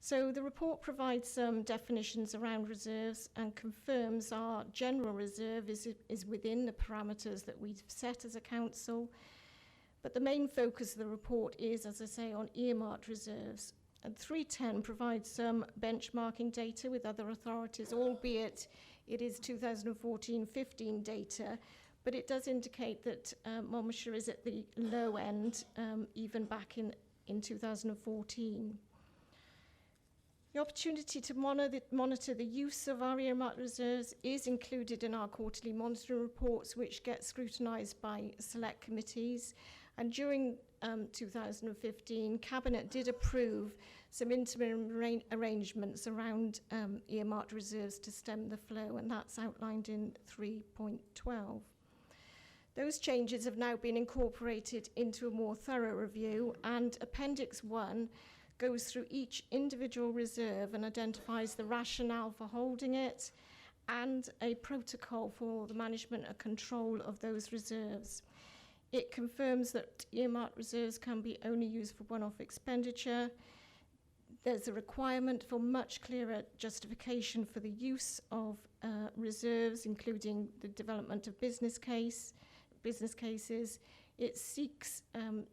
So the report provides some definitions around reserves and confirms our general reserve is within the parameters that we've set as a council. But the main focus of the report is, as I say, on earmarked reserves. And 310 provides some benchmarking data with other authorities, albeit it is 2014-15 data, but it does indicate that Monmouthshire is at the low end, even back in 2014. The opportunity to monitor the use of our earmarked reserves is included in our quarterly monitoring reports, which get scrutinised by select committees. And during 2015, Cabinet did approve some interim arrangements around earmarked reserves to stem the flow, and that's outlined in 3.12. Those changes have now been incorporated into a more thorough review, and Appendix 1 goes through each individual reserve and identifies the rationale for holding it and a protocol for the management and control of those reserves. It confirms that earmarked reserves can be only used for one-off expenditure. There's a requirement for much clearer justification for the use of reserves, including the development of business cases. It seeks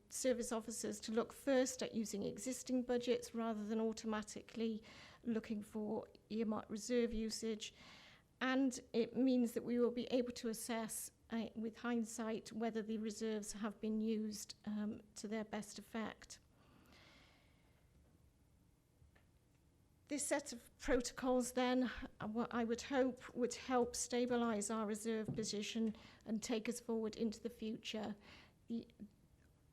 service officers to look first at using existing budgets rather than automatically looking for earmarked reserve usage. And it means that we will be able to assess with hindsight whether the reserves have been used to their best effect. This set of protocols then, what I would hope, would help stabilise our reserve position and take us forward into the future.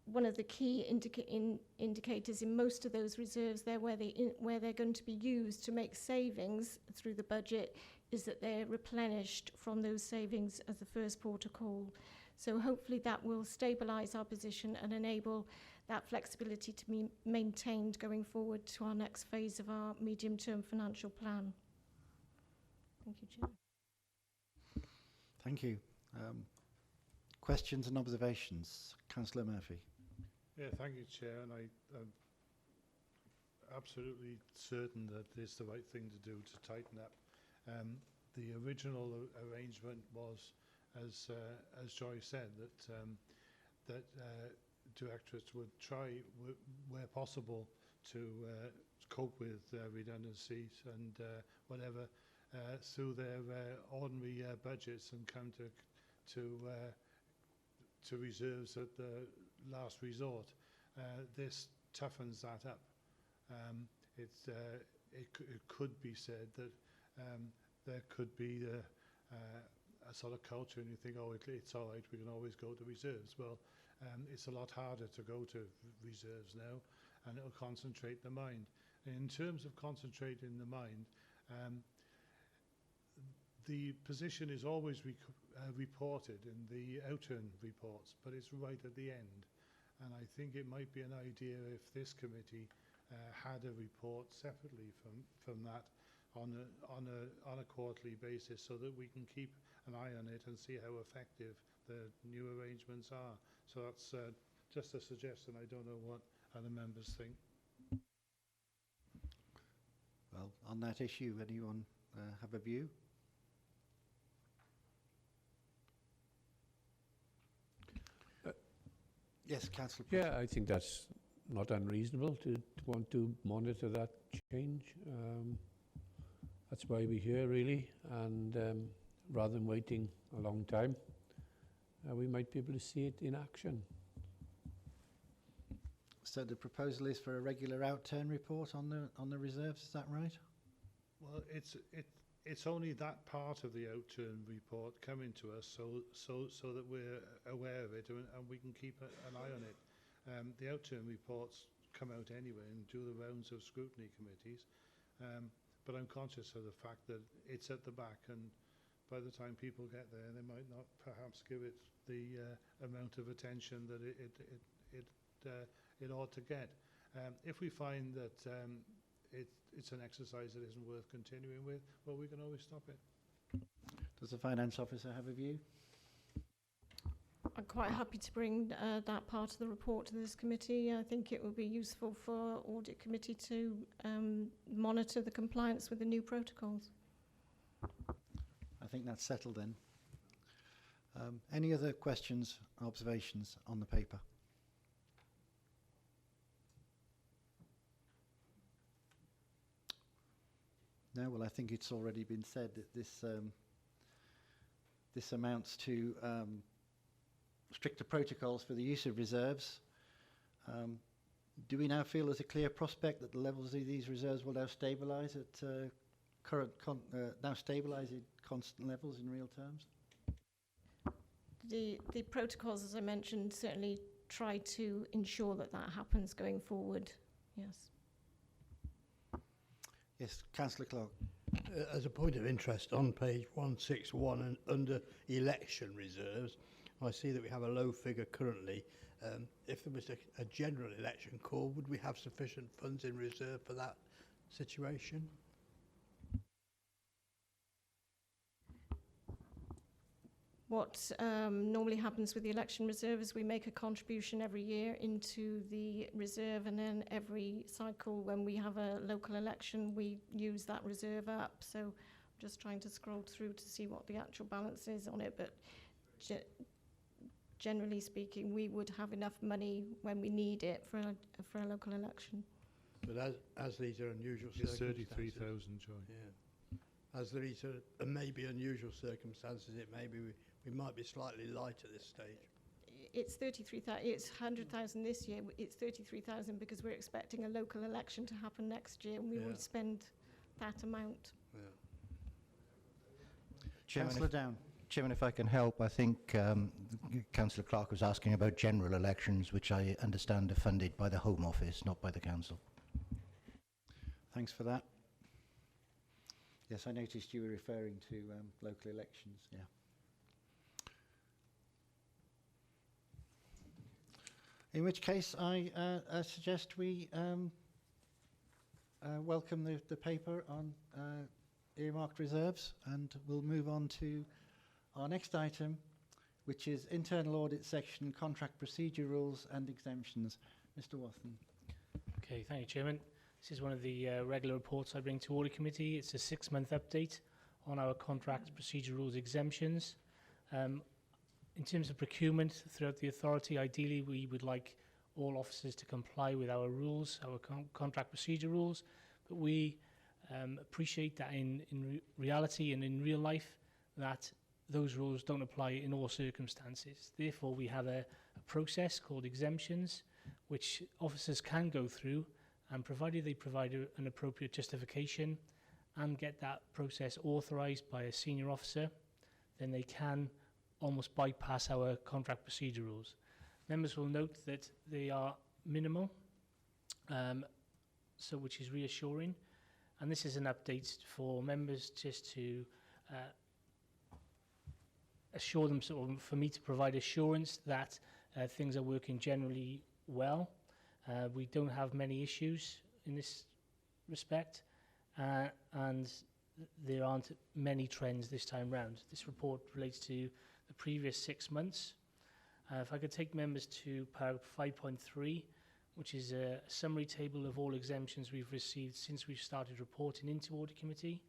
One of the key indicators in most of those reserves, where they're going to be used to make savings through the budget, is that they're replenished from those savings as the first port of call. So hopefully that will stabilise our position and enable that flexibility to be maintained going forward to our next phase of our medium-term financial plan. Thank you, Chair. Thank you. Questions and observations? Councillor Murphy. Yeah, thank you, Chair. And I'm absolutely certain that it's the right thing to do to tighten up. The original arrangement was, as Joy said, that directorates would try, where possible, to cope with redundancies and whatever through their ordinary budgets and come to reserves at the last resort. This toughens that up. It could be said that there could be a sort of culture, and you think, oh, it's all right, we can always go to reserves. Well, it's a lot harder to go to reserves now, and it'll concentrate the mind. In terms of concentrating the mind, the position is always reported in the outturn reports, but it's right at the end. And I think it might be an idea if this committee had a report separately from that on a quarterly basis, so that we can keep an eye on it and see how effective the new arrangements are. So that's just a suggestion. I don't know what other members think. Well, on that issue, anyone have a view? Yes, Councillor. Yeah, I think that's not unreasonable to want to monitor that change. That's why we're here, really, and rather than waiting a long time, we might be able to see it in action. So the proposal is for a regular outturn report on the reserves. Is that right? Well, it's only that part of the outturn report coming to us, so that we're aware of it and we can keep an eye on it. The outturn reports come out anyway and do the rounds of scrutiny committees, but I'm conscious of the fact that it's at the back, and by the time people get there, they might not perhaps give it the amount of attention that it ought to get. If we find that it's an exercise that isn't worth continuing with, well, we can always stop it. Does the Finance Officer have a view? I'm quite happy to bring that part of the report to this committee. I think it would be useful for Audit Committee to monitor the compliance with the new protocols. I think that's settled then. Any other questions, observations on the paper? No, well, I think it's already been said that this amounts to stricter protocols for the use of reserves. Do we now feel there's a clear prospect that the levels of these reserves will now stabilise at now stabilise at constant levels in real terms? The protocols, as I mentioned, certainly try to ensure that that happens going forward. Yes. Yes, Councillor Clark. As a point of interest, on page 161 and under election reserves, I see that we have a low figure currently. If there was a general election call, would we have sufficient funds in reserve for that situation? What normally happens with the election reserve is we make a contribution every year into the reserve, and then every cycle when we have a local election we use that reserve up. So I'm just trying to scroll through to see what the actual balance is on it, but generally speaking we would have enough money when we need it for a local election. But as these are unusual It's circumstances... 33,000, Joy. Yeah. As these are maybe unusual circumstances, it may be we might be slightly light at this stage. It's 33,000. It's 100,000 this year. It's 33,000 because we're expecting a local election to happen next year, and we would spend that amount. Councillor Down. Chairman, if I can help, I think Councillor Clark was asking about general elections, which I understand are funded by the Home Office, not by the Council. Thanks for that. Yes, I noticed you were referring to local elections. Yeah. In which case, I suggest we welcome the paper on earmarked reserves, and we'll move on to our next item, which is Internal Audit Section, Contract Procedure Rules and Exemptions. Mr. Wathen. Okay, thank you, Chairman. This is one of the regular reports I bring to Audit Committee. It's a 6-month update on our contract procedure rules exemptions. In terms of procurement throughout the authority, ideally we would like all officers to comply with our rules, our contract procedure rules, but we appreciate that in reality and in real life that those rules don't apply in all circumstances. Therefore, we have a process called exemptions, which officers can go through, and provided they provide an appropriate justification and get that process authorised by a senior officer, then they can almost bypass our contract procedure rules. Members will note that they are minimal, which is reassuring, and this is an update for members just to assure them, for me to provide assurance that things are working generally well. We don't have many issues in this respect, and there aren't many trends this time round. This report relates to the previous 6 months. If I could take members to paragraph 5.3, which is a summary table of all exemptions we've received since we've started reporting into Audit Committee.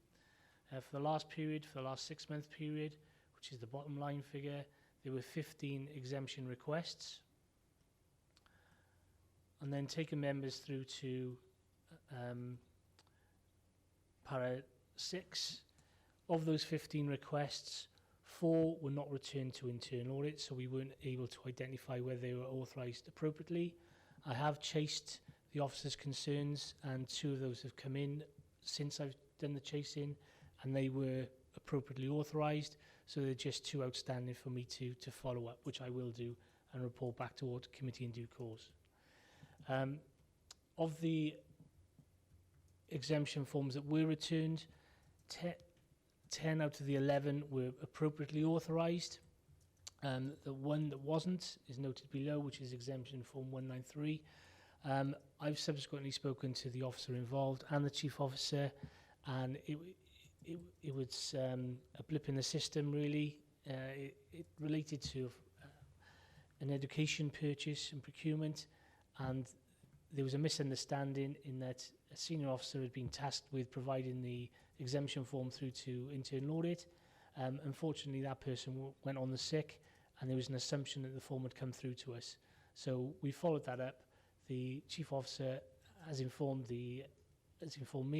For the last period, for the last 6-month period, which is the bottom line figure, there were 15 exemption requests. And then taking members through to para 6, of those 15 requests, 4 were not returned to internal audit, so we weren't able to identify whether they were authorised appropriately. I have chased the officers' concerns, and 2 of those have come in since I've done the chasing, and they were appropriately authorised, so they're just 2 outstanding for me to follow up, which I will do and report back to Audit Committee in due course. Of the exemption forms that were returned, 10 out of the 11 were appropriately authorised. The one that wasn't is noted below, which is exemption form 193. I've subsequently spoken to the officer involved and the chief officer, and it was a blip in the system, really. It related to an education purchase and procurement, and there was a misunderstanding in that a senior officer had been tasked with providing the exemption form through to internal audit. Unfortunately, that person went on the sick, and there was an assumption that the form would come through to us. So we followed that up. The chief officer has informed me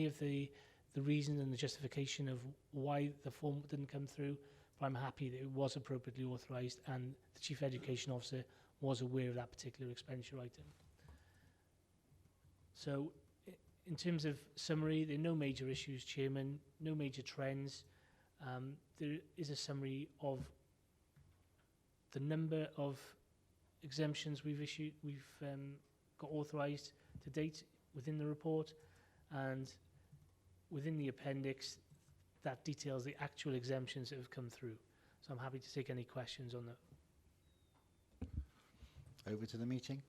of the the reason and the justification of why the form didn't come through, but I'm happy that it was appropriately authorised and the Chief Education Officer was aware of that particular expenditure item. So, in terms of summary, there are no major issues, Chairman, no major trends. There is a summary of the number of exemptions we've got authorised to date within the report, and within the appendix that details the actual exemptions that have come through. So I'm happy to take any questions on that. Over to the meeting.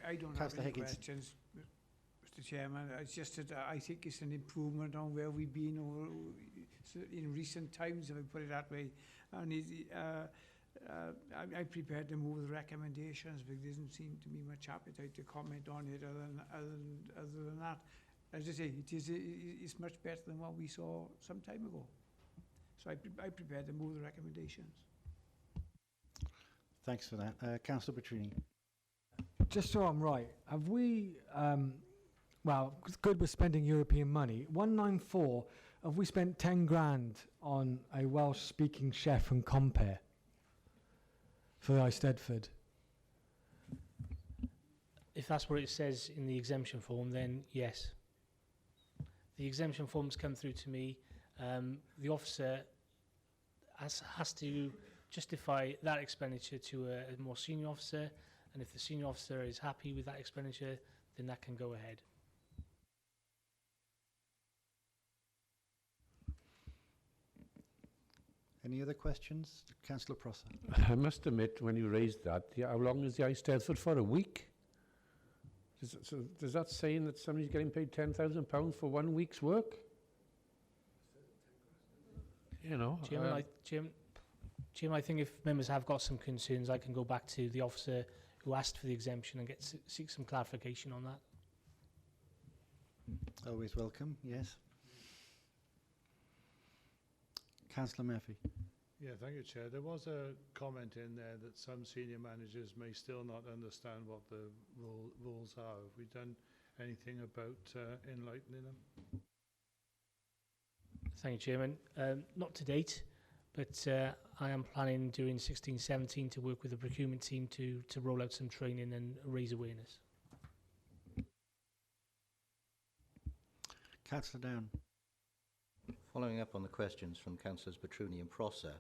I don't Councillor have any Higgins. questions, Mr. Chairman. It's just that I think it's an improvement on where we've been over, in recent times, if I put it that way. And I'm prepared to move the recommendations, but there doesn't seem to be much appetite to comment on it other than that. As I say, it's much better than what we saw some time ago. So I prepared to move the recommendations. Thanks for that. Councillor Petrini. Just so I'm right, have we, well, it's good we're spending European money. 194, have we spent 10 grand on a Welsh-speaking chef and compere for Eisteddfod? If that's what it says in the exemption form, then yes. The exemption forms come through to me. The officer has to justify that expenditure to a more senior officer, and if the senior officer is happy with that expenditure, then that can go ahead. Any other questions? Councillor Prosser. I must admit, when you raised that, how long is the Eisteddfod for? A week? Does that saying that somebody's getting paid £10,000 for 1 week's work? You know, Chairman, I think if members have got some concerns, I can go back to the officer who asked for the exemption and seek some clarification on that. Always welcome, yes. Councillor Murphy. Yeah, thank you, Chair. There was a comment in there that some senior managers may still not understand what the rules are. Have we done anything about enlightening them? Thank you, Chairman. Not to date, but I am planning during 16-17 to work with the procurement team to roll out some training and raise awareness. Councillor Down. Following up on the questions from Councillors Petruni and Prosser,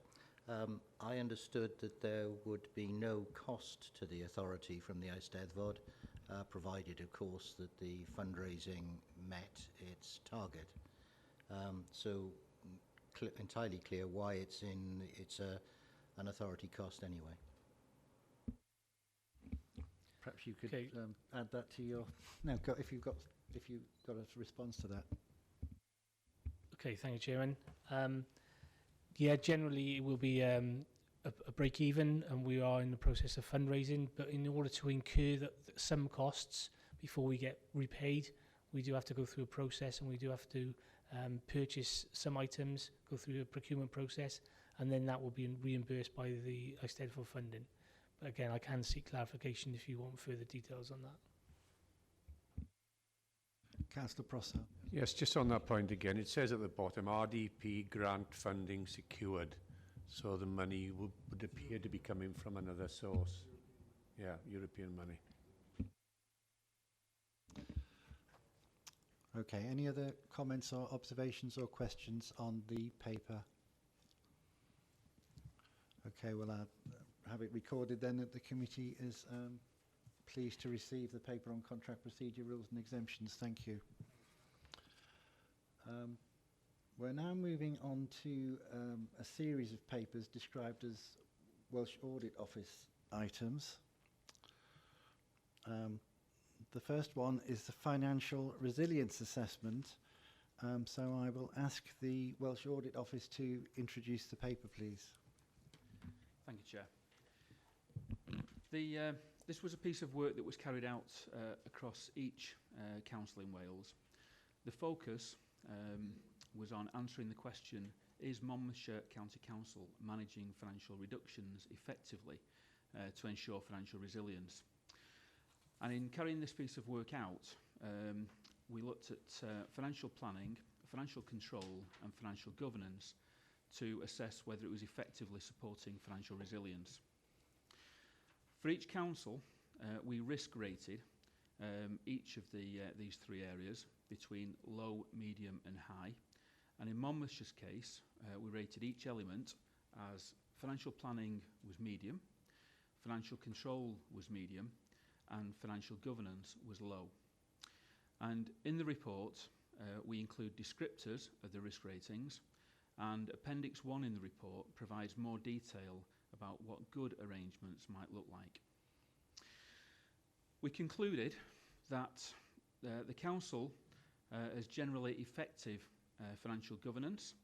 I understood that there would be no cost to the authority from the Eisteddfod, provided, of course, that the fundraising met its target. So entirely clear why it's an authority cost anyway. Perhaps you could add that to your. No, if you've got a response to that. Okay, thank you, Chairman. Yeah, generally it will be a break even, and we are in the process of fundraising, but in order to incur some costs before we get repaid, we do have to go through a process, and we do have to purchase some items, go through a procurement process, and then that will be reimbursed by the Eisteddfod funding. But again, I can seek clarification if you want further details on that. Councillor Prosser. Yes, just on that point again, it says at the bottom, RDP grant funding secured. So the money would appear to be coming from another source. Yeah, European money. Okay, any other comments or observations or questions on the paper? Okay, well, I'll have it recorded then that the committee is pleased to receive the paper on contract procedure rules and exemptions. Thank you. We're now moving on to a series of papers described as Welsh Audit Office items. The first one is the Financial Resilience Assessment. So I will ask the Welsh Audit Office to introduce the paper, please. Thank you, Chair. This was a piece of work that was carried out across each council in Wales. The focus was on answering the question, is Monmouthshire County Council managing financial reductions effectively to ensure financial resilience? And in carrying this piece of work out, we looked at financial planning, financial control and financial governance to assess whether it was effectively supporting financial resilience. For each council, we risk rated each of these three areas between low, medium and high. And in Monmouthshire's case, we rated each element as financial planning was medium, financial control was medium, and financial governance was low. And in the report, we include descriptors of the risk ratings, and Appendix 1 in the report provides more detail about what good arrangements might look like. We concluded that the Council has generally effective financial governance,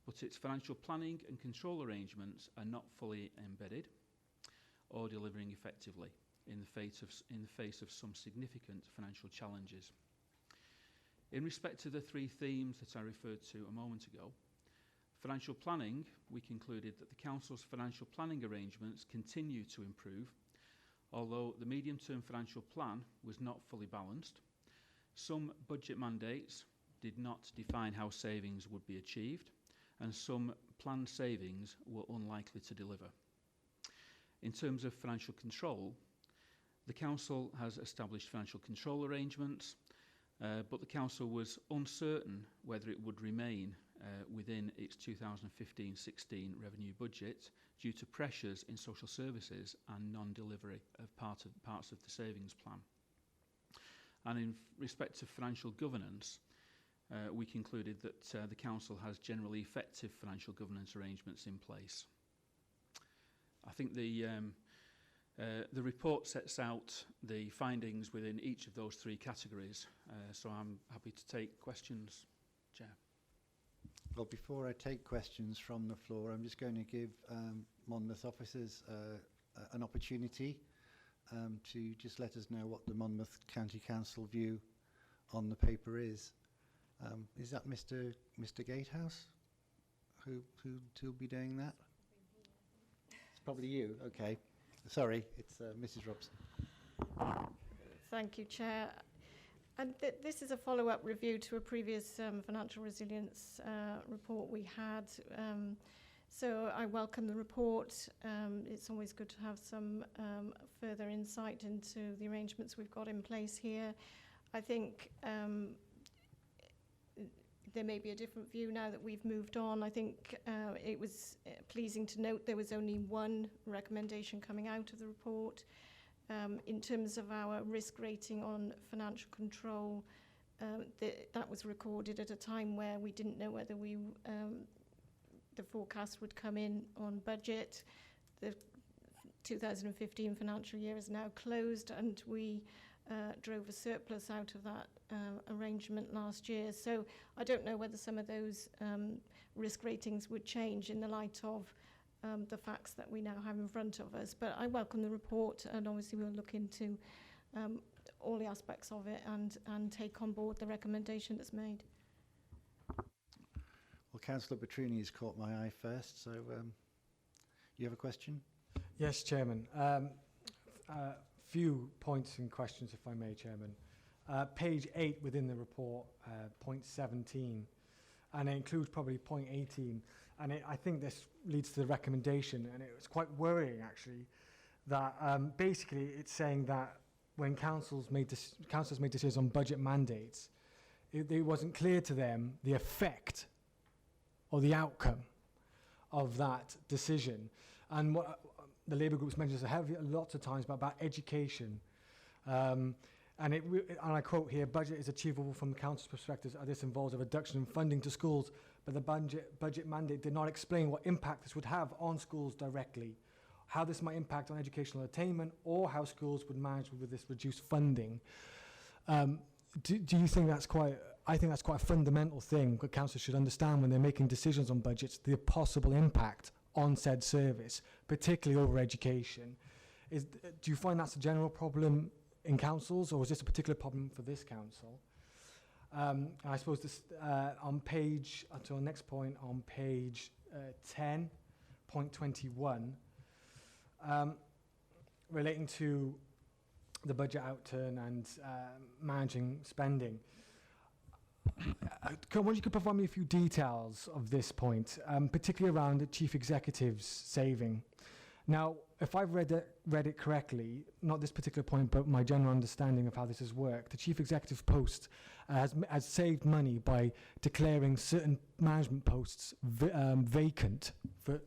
but its financial planning and control arrangements are not fully embedded or delivering effectively in the face of some significant financial challenges. In respect to the three themes that I referred to a moment ago, financial planning, we concluded that the Council's financial planning arrangements continue to improve, although the medium-term financial plan was not fully balanced. Some budget mandates did not define how savings would be achieved, and some planned savings were unlikely to deliver. In terms of financial control, the Council has established financial control arrangements, but the Council was uncertain whether it would remain within its 2015-16 revenue budget due to pressures in social services and non-delivery of parts of the savings plan. And in respect to financial governance, we concluded that the Council has generally effective financial governance arrangements in place. I think the report sets out the findings within each of those three categories, so I'm happy to take questions, Chair. Well, before I take questions from the floor, I'm just going to give Monmouth officers an opportunity to just let us know what the Monmouth County Council view on the paper is. Is that Mr. Gatehouse who'll be doing that? It's probably you. Okay. Sorry, it's Mrs. Robson. Thank you, Chair. And this is a follow-up review to a previous financial resilience report we had. So I welcome the report. It's always good to have some further insight into the arrangements we've got in place here. I think there may be a different view now that we've moved on. I think it was pleasing to note there was only one recommendation coming out of the report. In terms of our risk rating on financial control, that was recorded at a time where we didn't know whether the forecast would come in on budget. The 2015 financial year is now closed, and we drove a surplus out of that arrangement last year. So I don't know whether some of those risk ratings would change in the light of the facts that we now have in front of us. But I welcome the report, and obviously we'll look into all the aspects of it and take on board the recommendation that's made. Well, Councillor Petruni has caught my eye first, so you have a question? Yes, Chairman. Few points and questions, if I may, Chairman. Page 8 within the report, point 17, and it includes probably point 18. And I think this leads to the recommendation, and it was quite worrying, actually, that basically it's saying that when councils made decisions on budget mandates, it wasn't clear to them the effect or the outcome of that decision. And what the Labour Group's mentioned lots of times about education. And I quote here, budget is achievable from the council's perspective as this involves a reduction in funding to schools, but the budget mandate did not explain what impact this would have on schools directly, how this might impact on educational attainment, or how schools would manage with this reduced funding. Do you think that's I think that's quite a fundamental thing that councils should understand when they're making decisions on budgets, the possible impact on said service, particularly over education. Do you find that's a general problem in councils, or is this a particular problem for this council? I suppose this on page, until the next point, on page 10.21, relating to the budget outturn and managing spending. I wonder if you could provide me a few details of this point, particularly around the chief executive's saving. Now, if I've read it correctly, not this particular point, but my general understanding of how this has worked, the chief executive post has saved money by declaring certain management posts vacant.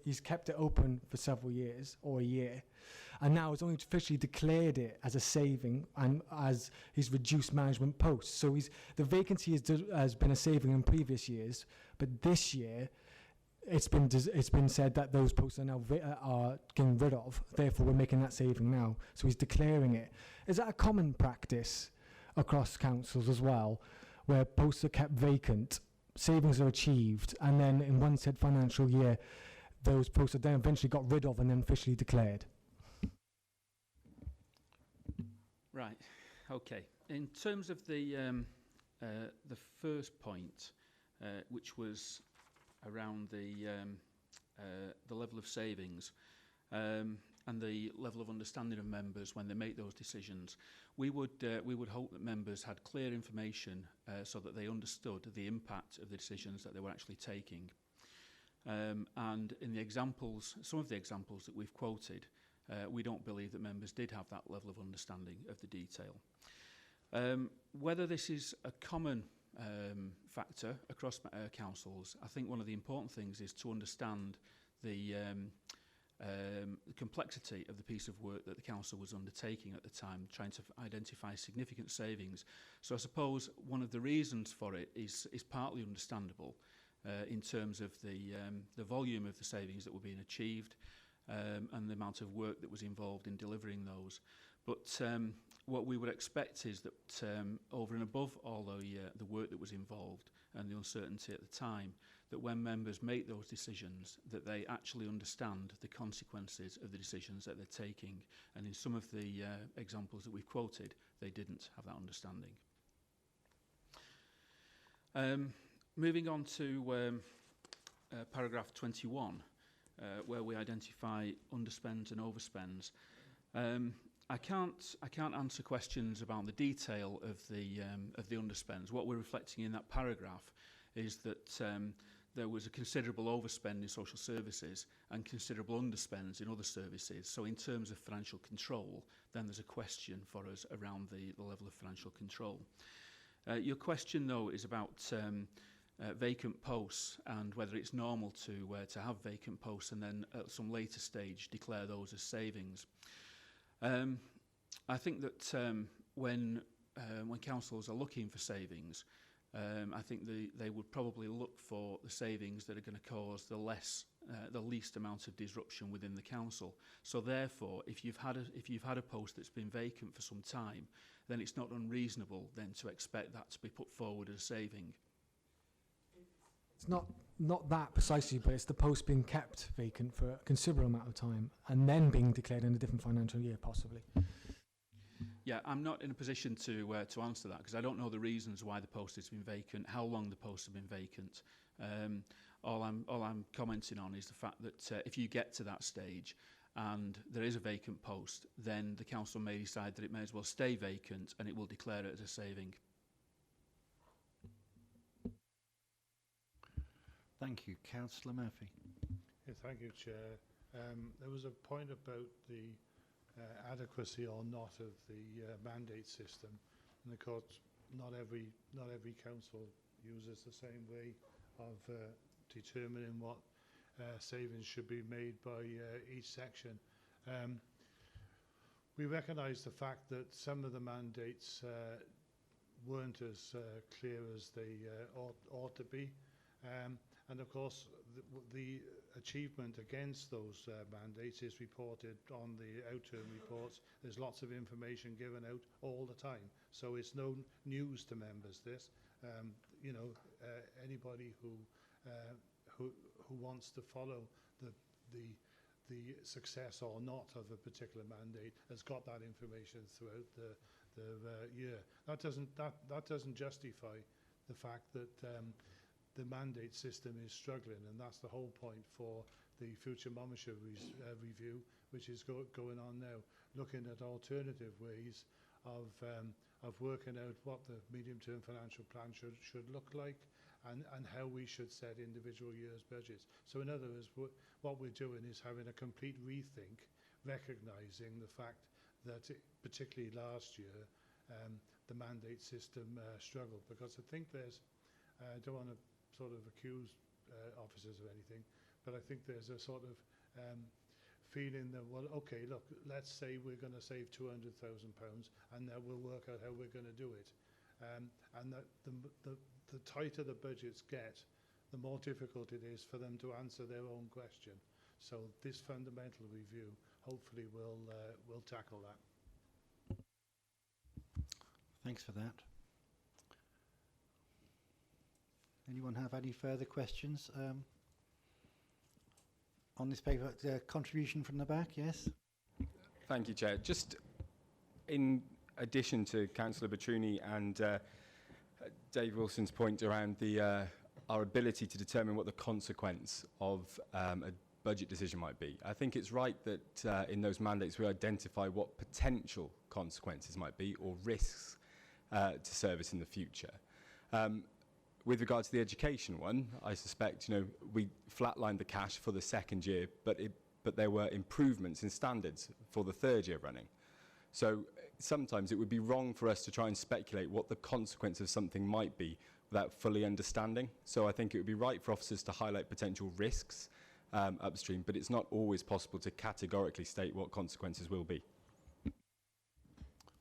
He's kept it open for several years or a year, and now has only officially declared it as a saving and as he's reduced management posts. So the vacancy has been a saving in previous years, but this year it's been said that those posts are now are getting rid of. Therefore, we're making that saving now. So he's declaring it. Is that a common practice across councils as well, where posts are kept vacant, savings are achieved, and then in one said financial year, those posts are then eventually got rid of and then officially declared? Right. Okay. In terms of the first point, which was around the level of savings and the level of understanding of members when they make those decisions, we would hope that members had clear information so that they understood the impact of the decisions that they were actually taking. And in the examples, some of the examples that we've quoted, we don't believe that members did have that level of understanding of the detail. Whether this is a common factor across councils, I think one of the important things is to understand the complexity of the piece of work that the council was undertaking at the time, trying to identify significant savings. So I suppose one of the reasons for it is partly understandable in terms of the volume of the savings that were being achieved and the amount of work that was involved in delivering those. But what we would expect is that over and above all the work that was involved and the uncertainty at the time, that when members make those decisions, that they actually understand the consequences of the decisions that they're taking. And in some of the examples that we've quoted, they didn't have that understanding. Moving on to paragraph 21, where we identify underspends and overspends. I can't answer questions about the detail of the underspends. What we're reflecting in that paragraph is that there was a considerable overspend in social services and considerable underspends in other services. So in terms of financial control, then there's a question for us around the level of financial control. Your question, though, is about vacant posts and whether it's normal to have vacant posts and then at some later stage declare those as savings. I think that when councils are looking for savings, I think they would probably look for the savings that are going to cause the least amount of disruption within the council. So therefore, if you've had a post that's been vacant for some time, then it's not unreasonable then to expect that to be put forward as a saving. It's not that precisely, but it's the post being kept vacant for a considerable amount of time and then being declared in a different financial year, possibly. Yeah, I'm not in a position to answer that because I don't know the reasons why the post has been vacant, how long the post has been vacant. All I'm commenting on is the fact that if you get to that stage and there is a vacant post, then the council may decide that it may as well stay vacant and it will declare it as a saving. Thank you. Councillor Murphy. Yeah, thank you, Chair. There was a point about the adequacy or not of the mandate system, and of course, not every council uses the same way of determining what savings should be made by each section. We recognise the fact that some of the mandates weren't as clear as they ought to be. And of course, the achievement against those mandates is reported on the outturn reports. There's lots of information given out all the time. So it's no news to members, this. Anybody who wants to follow the success or not of a particular mandate has got that information throughout the year. That doesn't justify the fact that the mandate system is struggling, and that's the whole point for the future Monmouthshire review, which is going on now, looking at alternative ways of of working out what the medium-term financial plan should look like, and how we should set individual years' budgets. So in other words, what we're doing is having a complete rethink, recognising the fact that particularly last year, the mandate system struggled, because I think there's, I don't want to sort of accuse officers of anything, but I think there's a sort of feeling that, well, okay, look, let's say we're going to save £200,000 and then we'll work out how we're going to do it. And that the tighter the budgets get, the more difficult it is for them to answer their own question. So this fundamental review hopefully will tackle that. Thanks for that. Anyone have any further questions on this paper? Contribution from the back, yes? Thank you, Chair. Just in addition to Councillor Batruni and Dave Wilson's point around our ability to determine what the consequence of a budget decision might be, I think it's right that in those mandates we identify what potential consequences might be, or risks to service in the future. With regard to the education one, I suspect, we flatlined the cash for the second year, but there were improvements in standards for the third year running. So sometimes it would be wrong for us to try and speculate what the consequence of something might be without fully understanding. So I think it would be right for officers to highlight potential risks upstream, but it's not always possible to categorically state what consequences will be.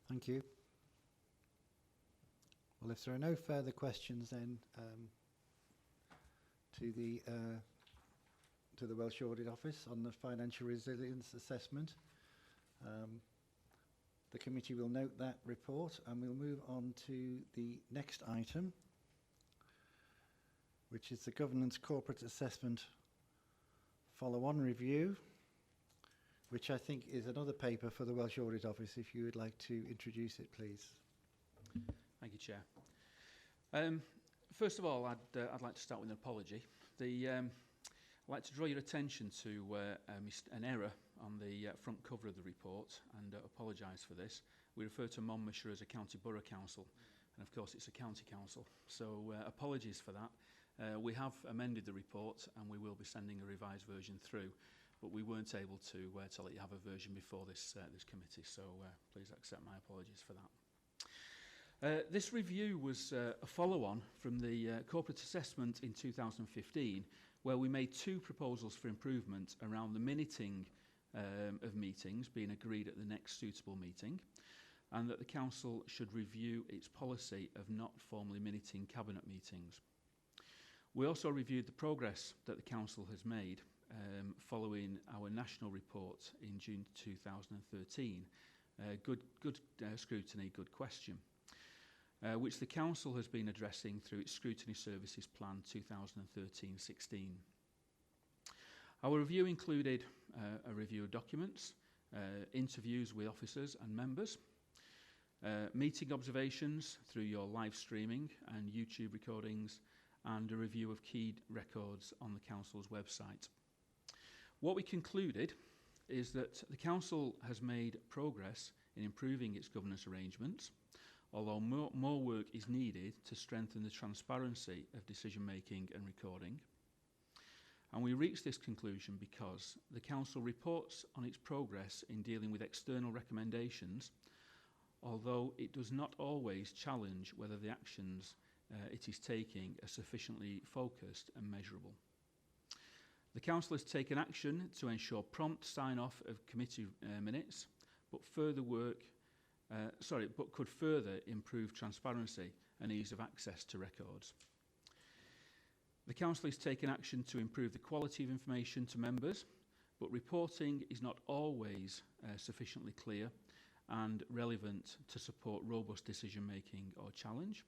Thank you. Well, if there are no further questions, then to the Welsh Audit Office on the financial resilience assessment, the committee will note that report, and we'll move on to the next item, which is the Governance Corporate Assessment Follow-on Review, which I think is another paper for the Welsh Audit Office. If you would like to introduce it, please. Thank you, Chair. First of all, I'd like to start with an apology. I'd like to draw your attention to an error on the front cover of the report, and apologise for this. We refer to Monmouthshire as a county borough council, and of course it's a county council. So apologies for that. We have amended the report, and we will be sending a revised version through, but we weren't able to let you have a version before this committee. So please accept my apologies for that. This review was a follow-on from the corporate assessment in 2015, where we made two proposals for improvement around the minuting of meetings being agreed at the next suitable meeting, and that the Council should review its policy of not formally minuting Cabinet meetings. We also reviewed the progress that the Council has made following our national report in June 2013, good scrutiny, good question, which the Council has been addressing through its Scrutiny Services Plan 2013-16. Our review included a review of documents, interviews with officers and members, meeting observations through your live streaming and YouTube recordings, and a review of key records on the Council's website. What we concluded is that the Council has made progress in improving its governance arrangements, although more work is needed to strengthen the transparency of decision-making and recording. And we reached this conclusion because the Council reports on its progress in dealing with external recommendations, although it does not always challenge whether the actions it is taking are sufficiently focused and measurable. The Council has taken action to ensure prompt sign-off of committee minutes, but could further improve transparency and ease of access to records. The Council has taken action to improve the quality of information to members, but reporting is not always sufficiently clear and relevant to support robust decision-making or challenge.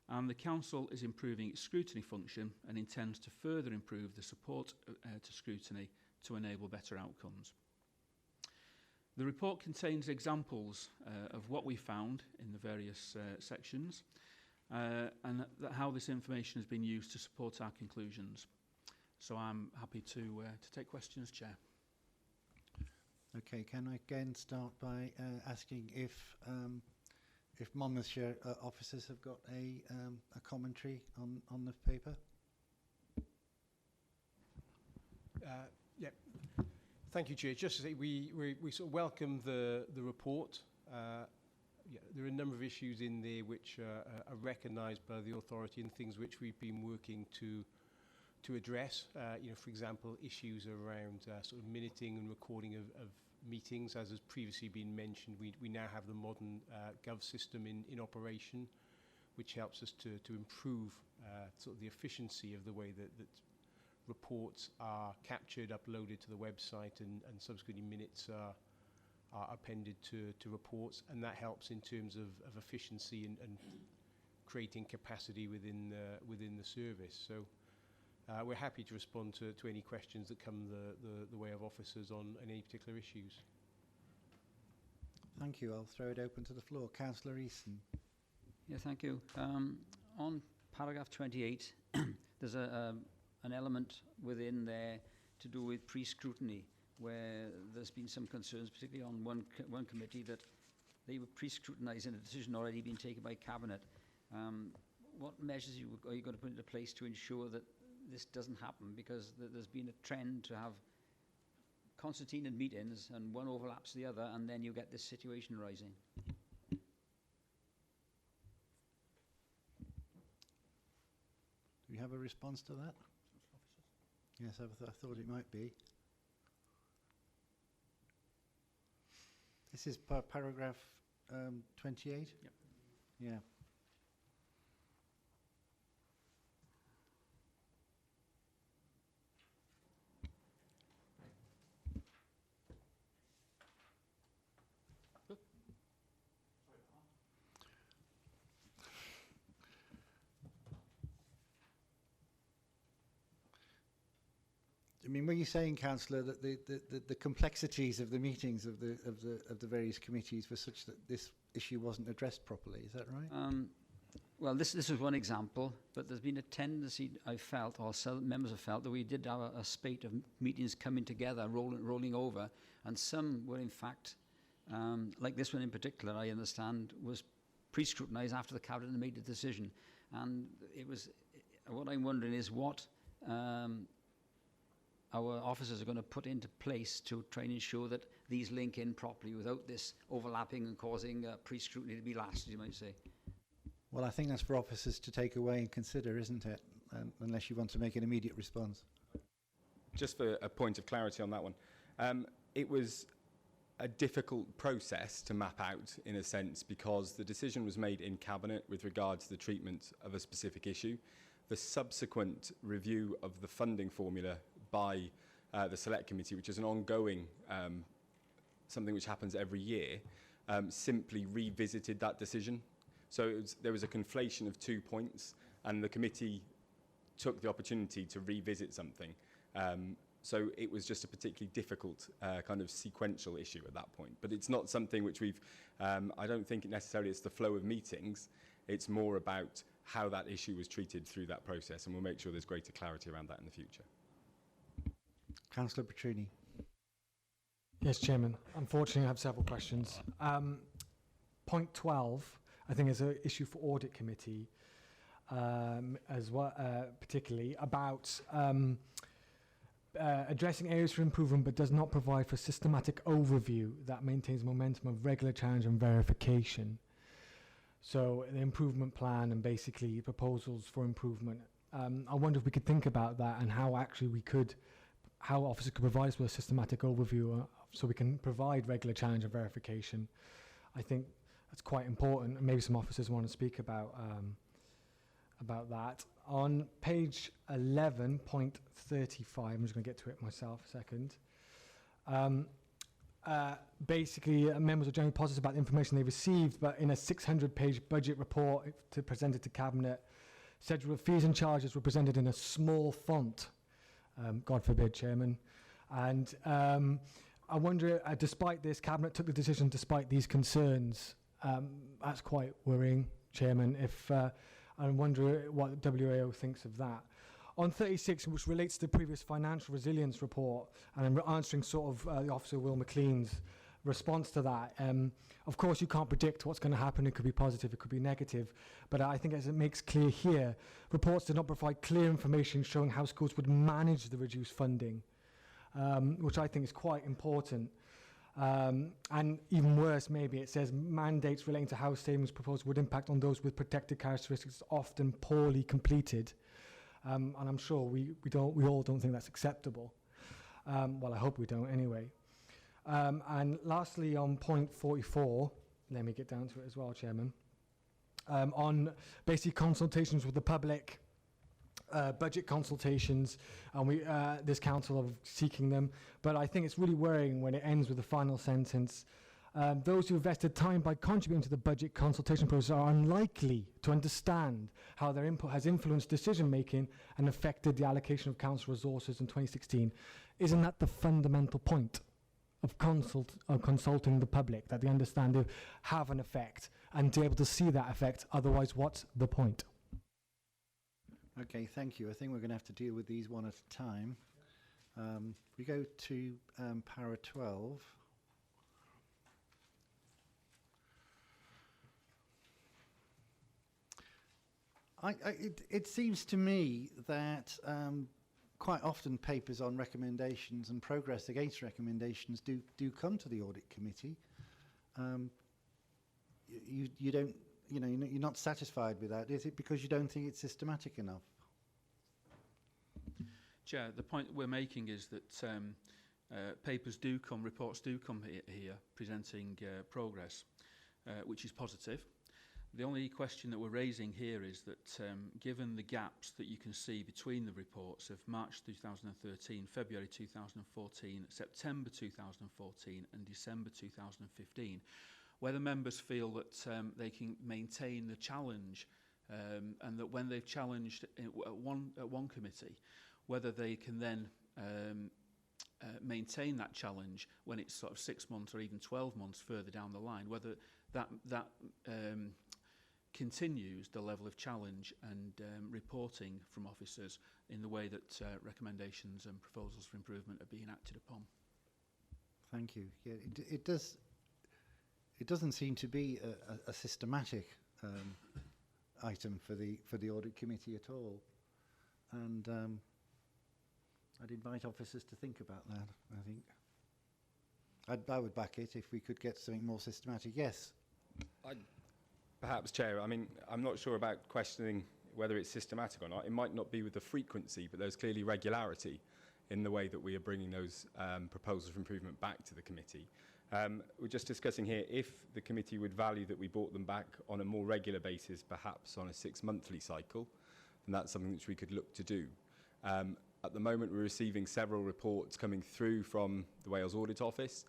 And the Council is improving its scrutiny function and intends to further improve the support to scrutiny to enable better outcomes. The report contains examples of what we found in the various sections and how this information has been used to support our conclusions. So I'm happy to take questions, Chair. Okay, can I again start by asking if if Monmouthshire officers have got a commentary on the paper. Yeah. Thank you, Chair. Just to say, we sort of welcome the report. Yeah, there are a number of issues in there which are recognised by the authority and things which we've been working to address. You know, for example, issues around sort of minuting and recording of meetings. As has previously been mentioned, we now have the modern Gov system in operation, which helps us to improve sort of the efficiency of the way that reports are captured, uploaded to the website, and subsequently minutes are appended to reports, and that helps in terms of efficiency and creating capacity within the service. So we're happy to respond to any questions that come the way of officers on any particular issues. Thank you. I'll throw it open to the floor. Councillor Easton. Yeah, thank you. On paragraph 28, there's an element within there to do with pre-scrutiny, where there's been some concerns, particularly on one committee, that they were pre-scrutinising a decision already been taken by Cabinet. What measures are you going to put into place to ensure that this doesn't happen? Because there's been a trend to have concertinaed meetings and one overlaps the other, and then you get this situation rising. Do you have a response to that? Yes, I thought it might be. This is paragraph 28? Yep. Yeah. I mean, were you saying, Councillor, that the complexities of the meetings of the various committees were such that this issue wasn't addressed properly? Is that right? Well, this was one example, but there's been a tendency, I felt, or some members have felt, that we did have a spate of meetings coming together, rolling over, and some were in fact, like this one in particular, I understand, was pre-scrutinised after the Cabinet made the decision. And it was, what I'm wondering is what our officers are going to put into place to try and ensure that these link in properly without this overlapping and causing pre-scrutiny to be lost, you might say. Well, I think that's for officers to take away and consider, isn't it? Unless you want to make an immediate response. Just for a point of clarity on that one, it was a difficult process to map out, in a sense, because the decision was made in Cabinet with regard to the treatment of a specific issue. The subsequent review of the funding formula by the Select Committee, which is an ongoing something which happens every year, simply revisited that decision. So there was a conflation of 2 points, and the committee took the opportunity to revisit something. So it was just a particularly difficult kind of sequential issue at that point. But it's not something which we've, I don't think necessarily it's the flow of meetings. It's more about how that issue was treated through that process, and we'll make sure there's greater clarity around that in the future. Councillor Petrini. Yes, Chairman. Unfortunately, I have several questions. Point 12, I think, is an issue for Audit Committee, as well, particularly about addressing areas for improvement, but does not provide for systematic overview that maintains momentum of regular challenge and verification. So the improvement plan and basically proposals for improvement. I wonder if we could think about that and how actually we could, how officers could provide us with a systematic overview so we can provide regular challenge and verification. I think that's quite important, and maybe some officers want to speak about that. On page 11.35, I'm just going to get to it myself a second. Basically, members are generally positive about the information they received, but in a 600-page budget report presented to Cabinet, schedule of fees and charges were presented in a small font. God forbid, Chairman. And I wonder, despite this, Cabinet took the decision despite these concerns. That's quite worrying, Chairman. I wonder what WAO thinks of that. On 36, which relates to the previous financial resilience report, and I'm answering sort of the Officer Will McLean's response to that. Of course, you can't predict what's going to happen. It could be positive, it could be negative. But I think, as it makes clear here, reports did not provide clear information showing how schools would manage the reduced funding, which I think is quite important. And even worse, maybe it says mandates relating to how savings proposed would impact on those with protected characteristics, often poorly completed. And I'm sure we all don't think that's acceptable. Well, I hope we don't anyway. And lastly, on point 44, let me get down to it as well, Chairman, on basic consultations with the public, budget consultations, and this council of seeking them. But I think it's really worrying when it ends with the final sentence. Those who invested time by contributing to the budget consultation process are unlikely to understand how their input has influenced decision making and affected the allocation of council resources in 2016. Isn't that the fundamental point of consulting the public, that they understand they have an effect and to be able to see that effect? Otherwise, what's the point? Okay, thank you. I think we're going to have to deal with these one at a time. We go to para 12. It seems to me that quite often papers on recommendations and progress against recommendations do come to the audit committee. You don't, you're not satisfied with that. Is it because you don't think it's systematic enough? Chair, the point we're making is that papers do come, reports do come here presenting progress, which is positive. The only question that we're raising here is that given the gaps that you can see between the reports of March 2013, February 2014, September 2014 and December 2015, whether members feel that they can maintain the challenge and that when they've challenged at one committee, whether they can then maintain that challenge when it's sort of 6 months or even 12 months further down the line, whether that continues the level of challenge and reporting from officers in the way that recommendations and proposals for improvement are being acted upon. Thank you. Yeah, it does. It doesn't seem to be a systematic item for the audit committee at all, and I'd invite officers to think about that. I think I would back it if we could get something more systematic. Yes. Perhaps, Chair, I mean, I'm not sure about questioning whether it's systematic or not. It might not be with the frequency, but there's clearly regularity in the way that we are bringing those proposals for improvement back to the committee. We're just discussing here if the committee would value that we brought them back on a more regular basis, perhaps on a 6-monthly cycle, then that's something which we could look to do. At the moment, we're receiving several reports coming through from the Wales Audit Office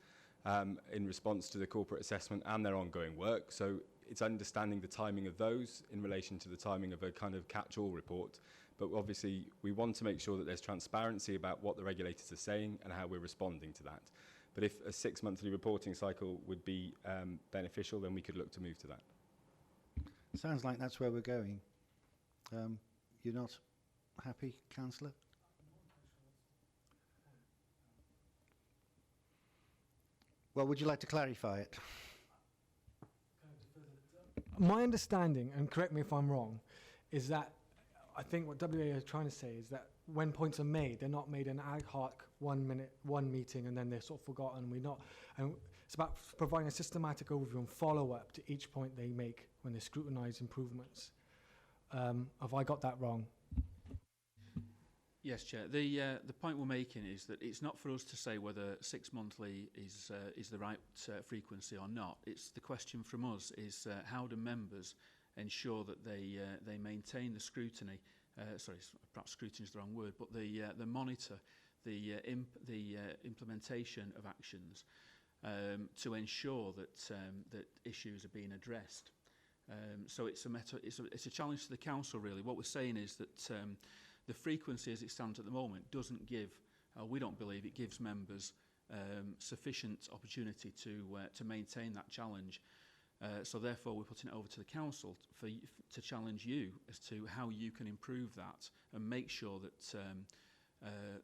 in response to the corporate assessment and their ongoing work. So it's understanding the timing of those in relation to the timing of a kind of catch-all report. But obviously, we want to make sure that there's transparency about what the regulators are saying and how we're responding to that. But if a 6-monthly reporting cycle would be beneficial, then we could look to move to that. Sounds like that's where we're going. You're not happy, Councillor? Well, would you like to clarify it? My understanding, and correct me if I'm wrong, is that I think what WA are trying to say is that when points are made, they're not made in ad hoc 1 meeting and then they're sort of forgotten. And it's about providing a systematic overview and follow-up to each point they make when they scrutinise improvements. Have I got that wrong? Yes, Chair. The point we're making is that it's not for us to say whether 6 monthly is the right frequency or not. It's the question from us is how do members ensure that they maintain the scrutiny? Sorry, perhaps scrutiny is the wrong word, but the monitor, the implementation of actions to ensure that that issues are being addressed. So it's a challenge to the council really. What we're saying is that the frequency as it stands at the moment doesn't give, we don't believe it gives members sufficient opportunity to maintain that challenge. So therefore we're putting it over to the council to challenge you as to how you can improve that and make sure that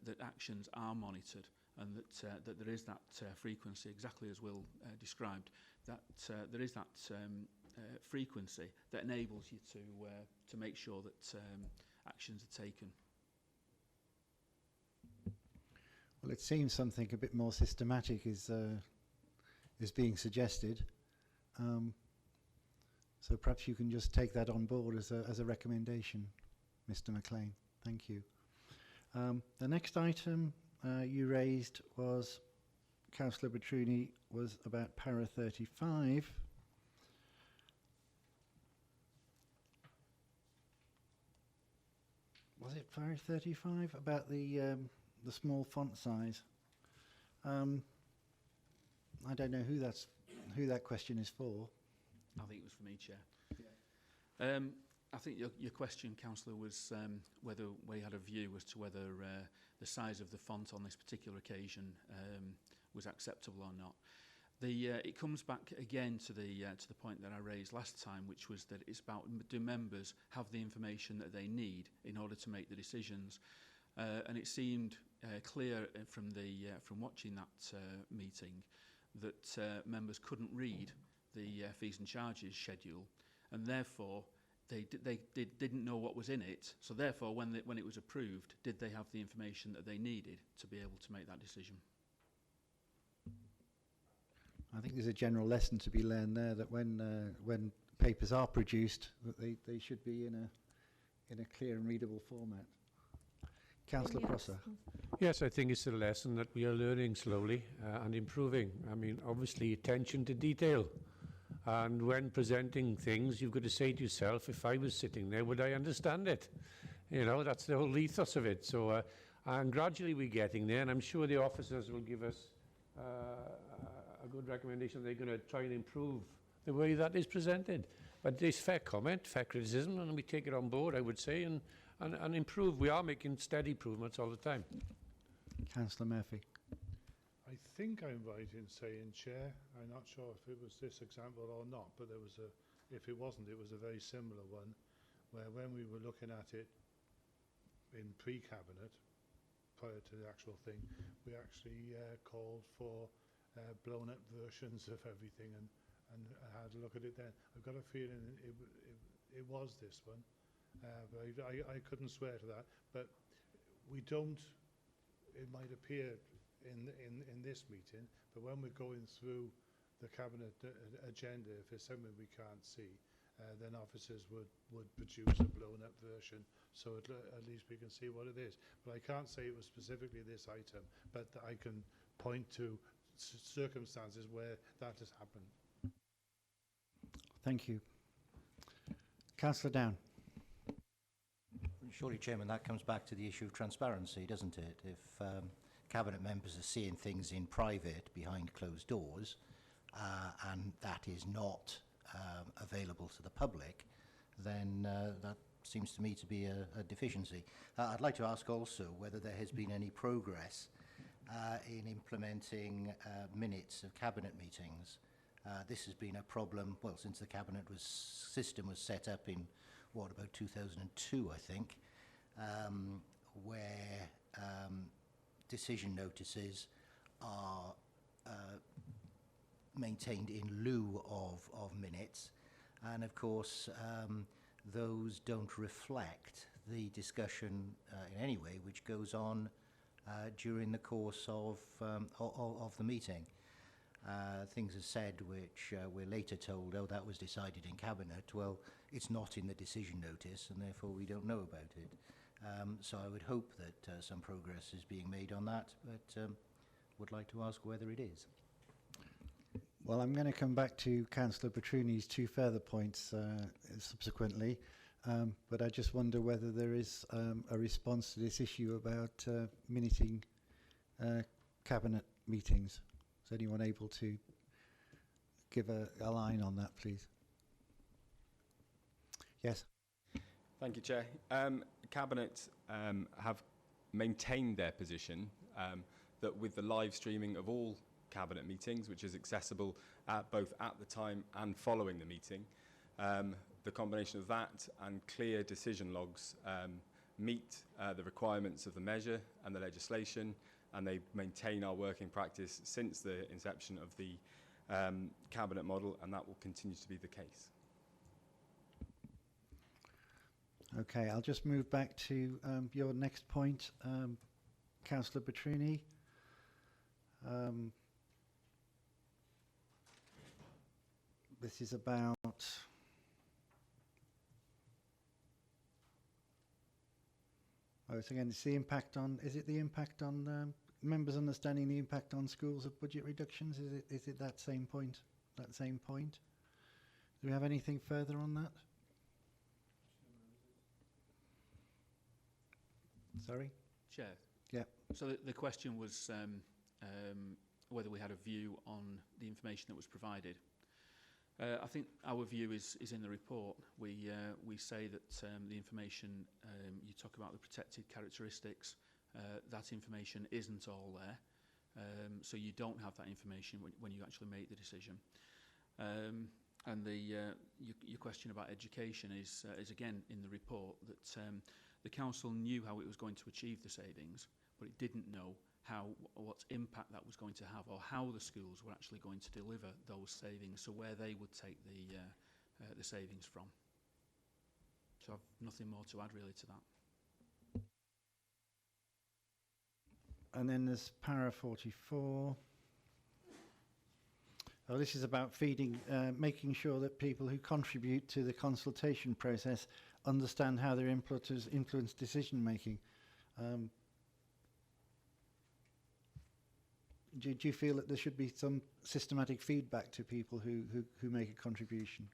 that actions are monitored and that there is that frequency, exactly as Will described, that there is that frequency that enables you to make sure that actions are taken. Well, it seems something a bit more systematic is being suggested. So perhaps you can just take that on board as a recommendation, Mr. McLean. Thank you. The next item you raised was, Councillor Bertruni, was about para 35. Was it para 35 about the small font size? I don't know who that question is for. I think it was for me, Chair. I think your question, Councillor, was whether we had a view as to whether the size of the font on this particular occasion was acceptable or not. It comes back again to the point that I raised last time, which was that it's about, do members have the information that they need in order to make the decisions? And it seemed clear from watching that meeting that members couldn't read the fees and charges schedule, and therefore they didn't know what was in it. So therefore, when it was approved, did they have the information that they needed to be able to make that decision? I think there's a general lesson to be learned there, that when papers are produced, that they should be in a clear and readable format. Councillor Prosser. Yes, I think it's a lesson that we are learning slowly and improving. I mean, obviously, attention to detail. And when presenting things, you've got to say to yourself, if I was sitting there, would I understand it? You know, that's the whole ethos of it. So, and gradually we're getting there, and I'm sure the officers will give us a good recommendation. They're going to try and improve the way that is presented. But there's fair comment, fair criticism, and we take it on board, I would say, and improve. We are making steady improvements all the time. Councillor Murphy. I think I'm right in saying, Chair, I'm not sure if it was this example or not, but there was if it wasn't, it was a very similar one, where when we were looking at it in pre-cabinet, prior to the actual thing, we actually called for blown up versions of everything and had a look at it then. I've got a feeling it was this one, but I couldn't swear to that. But we don't, it might appear in this meeting, but when we're going through the cabinet agenda, if there's something we can't see, then officers would produce a blown up version, so at least we can see what it is. But I can't say it was specifically this item, but I can point to circumstances where that has happened. Thank you. Councillor Down. Surely, Chairman, that comes back to the issue of transparency, doesn't it? If Cabinet members are seeing things in private behind closed doors, and that is not available to the public, then that seems to me to be a deficiency. I'd like to ask also whether there has been any progress in implementing minutes of Cabinet meetings. This has been a problem, well, since the Cabinet system was set up in, what, about 2002, I think, where decision notices are maintained in lieu of minutes, and of course those don't reflect the discussion in any way which goes on during the course of the meeting. Things are said which we're later told, oh, that was decided in Cabinet. Well, it's not in the decision notice, and therefore we don't know about it. So I would hope that some progress is being made on that, but would like to ask whether it is. Well, I'm going to come back to Councillor Bertruni's two further points subsequently, but I just wonder whether there is a response to this issue about minuting Cabinet meetings. Is anyone able to give a line on that, please? Yes. Thank you, Chair. Cabinet have maintained their position that with the live streaming of all Cabinet meetings, which is accessible both at the time and following the meeting, the combination of that and clear decision logs meet the requirements of the measure and the legislation, and they maintain our working practice since the inception of the cabinet model, and that will continue to be the case. Okay, I'll just move back to your next point, Councillor Petrini. This is about it's the impact on, is it the impact on members understanding the impact on schools of budget reductions? Is it that same point? That same point? Do we have anything further on that? Sorry? Chair. Yeah. So the question was whether we had a view on the information that was provided. I think our view is in the report. We say that the information, you talk about the protected characteristics, that information isn't all there. So you don't have that information when you actually make the decision. And your question about education is again in the report that the council knew how it was going to achieve the savings, but it didn't know what impact that was going to have, or how the schools were actually going to deliver those savings, so where they would take the savings from. So I've nothing more to add really to that. And then there's para 44. Oh, this is about feeding, making sure that people who contribute to the consultation process understand how their inputters influence decision making. Do you feel that there should be some systematic feedback to people who make a contribution?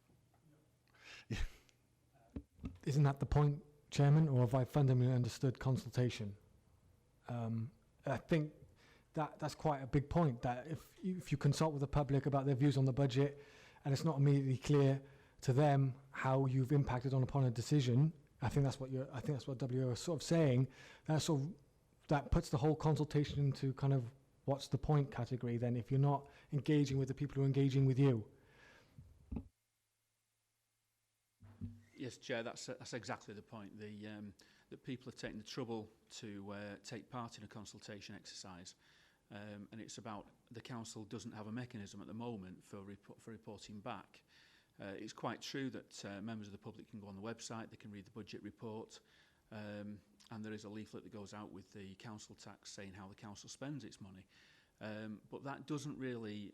Isn't that the point, Chairman, or have I fundamentally understood consultation? I think that's quite a big point, that if you consult with the public about their views on the budget and it's not immediately clear to them how you've impacted upon a decision, I think that's what WO is sort of saying. That puts the whole consultation into kind of what's the point category then, if you're not engaging with the people who are engaging with you. Yes, Chair, that's exactly the point. That people are taking the trouble to take part in a consultation exercise, and it's about the council doesn't have a mechanism at the moment for reporting back. It's quite true that members of the public can go on the website, they can read the budget report, and there is a leaflet that goes out with the council tax saying how the council spends its money. But that doesn't really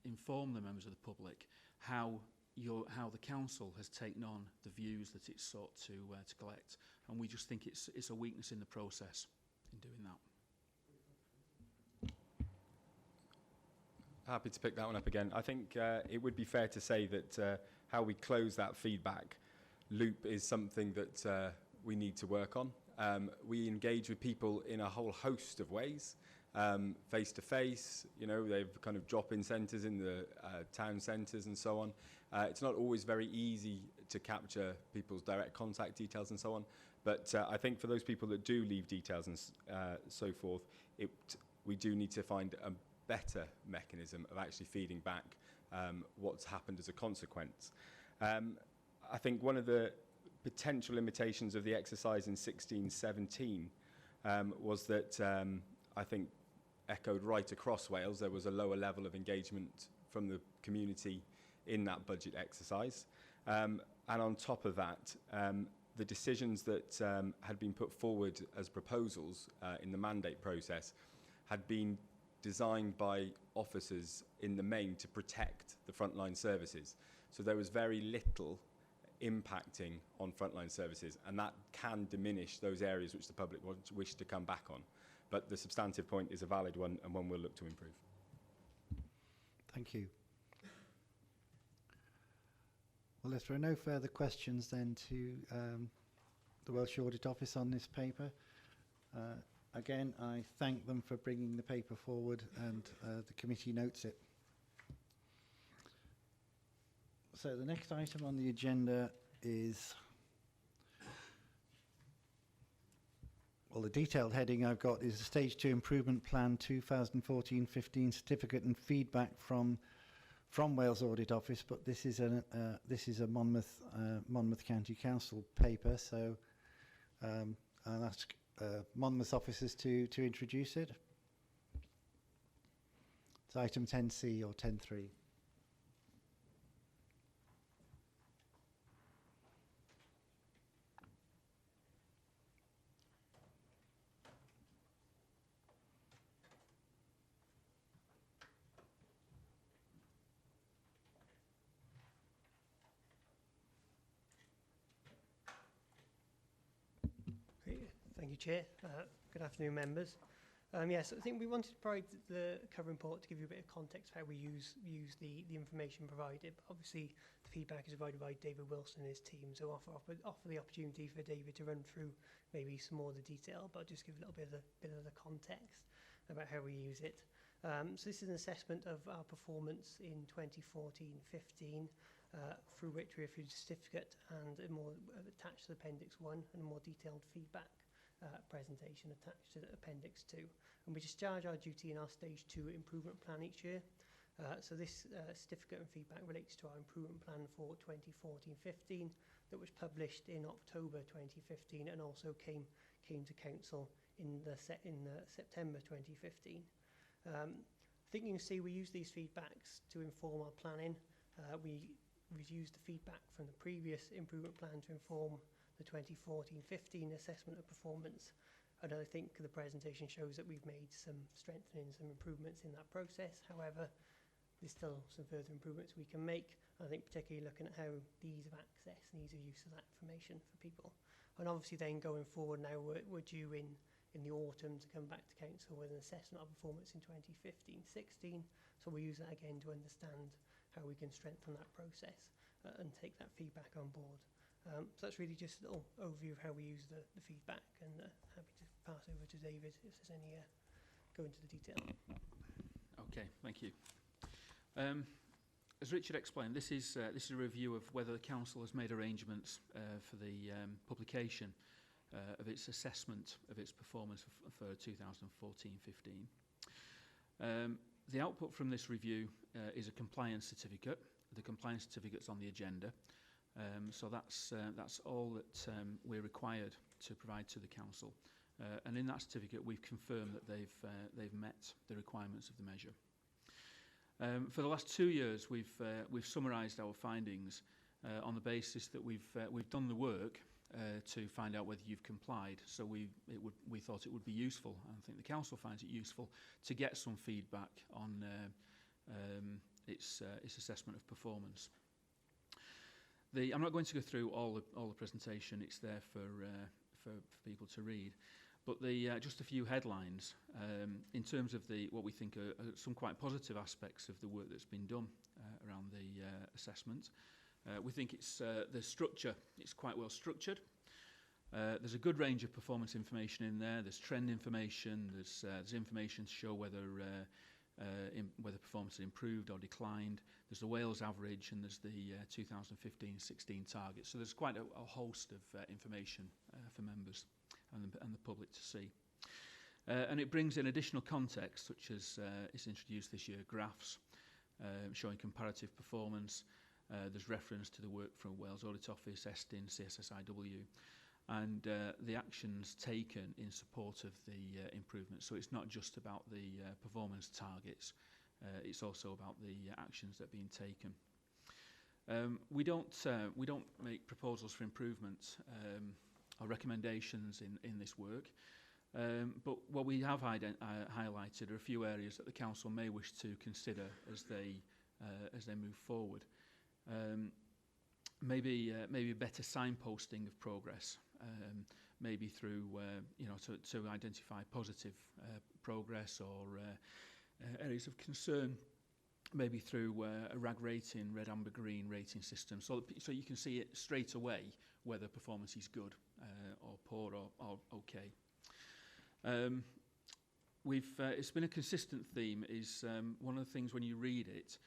inform the members of the public how the council has taken on the views that it's sought to collect. And we just think it's a weakness in the process in doing that. Happy to pick that one up again. I think it would be fair to say that how we close that feedback loop is something that we need to work on. We engage with people in a whole host of ways, face-to-face, they've kind of drop-in centres in the town centres and so on. It's not always very easy to capture people's direct contact details and so on, but I think for those people that do leave details and so forth, we do need to find a better mechanism of actually feeding back what's happened as a consequence. I think one of the potential limitations of the exercise in 16-17 was that I think echoed right across Wales, there was a lower level of engagement from the community in that budget exercise. And on top of that, the decisions that had been put forward as proposals in the mandate process had been designed by officers in the main to protect the frontline services. So there was very little impacting on frontline services, and that can diminish those areas which the public wish to come back on. But the substantive point is a valid one, and one we'll look to improve. Thank you. Well, if there are no further questions then to the Welsh Audit Office on this paper, again, I thank them for bringing the paper forward, and the committee notes it. So the next item on the agenda is, well, the detailed heading I've got is the Stage 2 Improvement Plan 2014-15 Certificate and Feedback from Wales Audit Office, but this is a Monmouth County Council paper, so I'll ask Monmouth officers to introduce it. It's item 10C or 10.3. Great. Thank you, Chair. Good afternoon, members. Yes, I think we wanted to provide the cover report to give you a bit of context of how we use the information provided. But obviously, the feedback is provided by David Wilson and his team, so offer the opportunity for David to run through maybe some more of the detail, but I'll just give a little bit of the context about how we use it. So this is an assessment of our performance in 2014-15, through which we issued a certificate and a more attached to Appendix 1 and a more detailed feedback presentation attached to Appendix 2. And we discharge our duty in our Stage 2 improvement plan each year. So this certificate and feedback relates to our improvement plan for 2014-15 that was published in October 2015 and also came to Council in September 2015. I think you can see we use these feedbacks to inform our planning. We've used the feedback from the previous improvement plan to inform the 2014-15 assessment of performance, and I think the presentation shows that we've made some strengthening, some improvements in that process. However, there's still some further improvements we can make. I think particularly looking at how the ease of access and ease of use of that information for people. And obviously then going forward now, we're due in the autumn to come back to Council with an assessment of performance in 2015-16. So we'll use that again to understand how we can strengthen that process and take that feedback on board. So that's really just a little overview of how we use the feedback, and happy to pass over to David if there's any go into the detail. Okay, thank you. As Richard explained, this is a review of whether the council has made arrangements for the publication of its assessment of its performance for 2014-15. The output from this review is a compliance certificate. The compliance certificate's on the agenda. So that's all that we're required to provide to the council, and in that certificate we've confirmed that they've met the requirements of the measure. For the last 2 years, we've summarised our findings on the basis that we've done the work to find out whether you've complied. So we thought it would be useful, and I think the council finds it useful, to get some feedback on its assessment of performance. I'm not going to go through all the presentation. It's there for people to read. But just a few headlines in terms of what we think are some quite positive aspects of the work that's been done around the assessment. We think it's the structure. It's quite well structured. There's a good range of performance information in there. There's trend information. There's information to show whether performance has improved or declined. There's the Wales average, and there's the 2015-16 targets. So there's quite a host of information for members and the public to see. And it brings in additional context, such as it's introduced this year, graphs showing comparative performance. There's reference to the work from Wales Audit Office, Estin, CSSIW, and the actions taken in support of the improvement. So it's not just about the performance targets, it's also about the actions that are being taken. We don't make proposals for improvement or recommendations in this work, but what we have highlighted are a few areas that the council may wish to consider as they move forward. Maybe better signposting of progress, maybe through to identify positive progress or areas of concern, maybe through a RAG rating, red, amber, green rating system, so you can see it straight away whether performance is good or poor or okay. It's been a consistent theme. Is one of the things when you read it.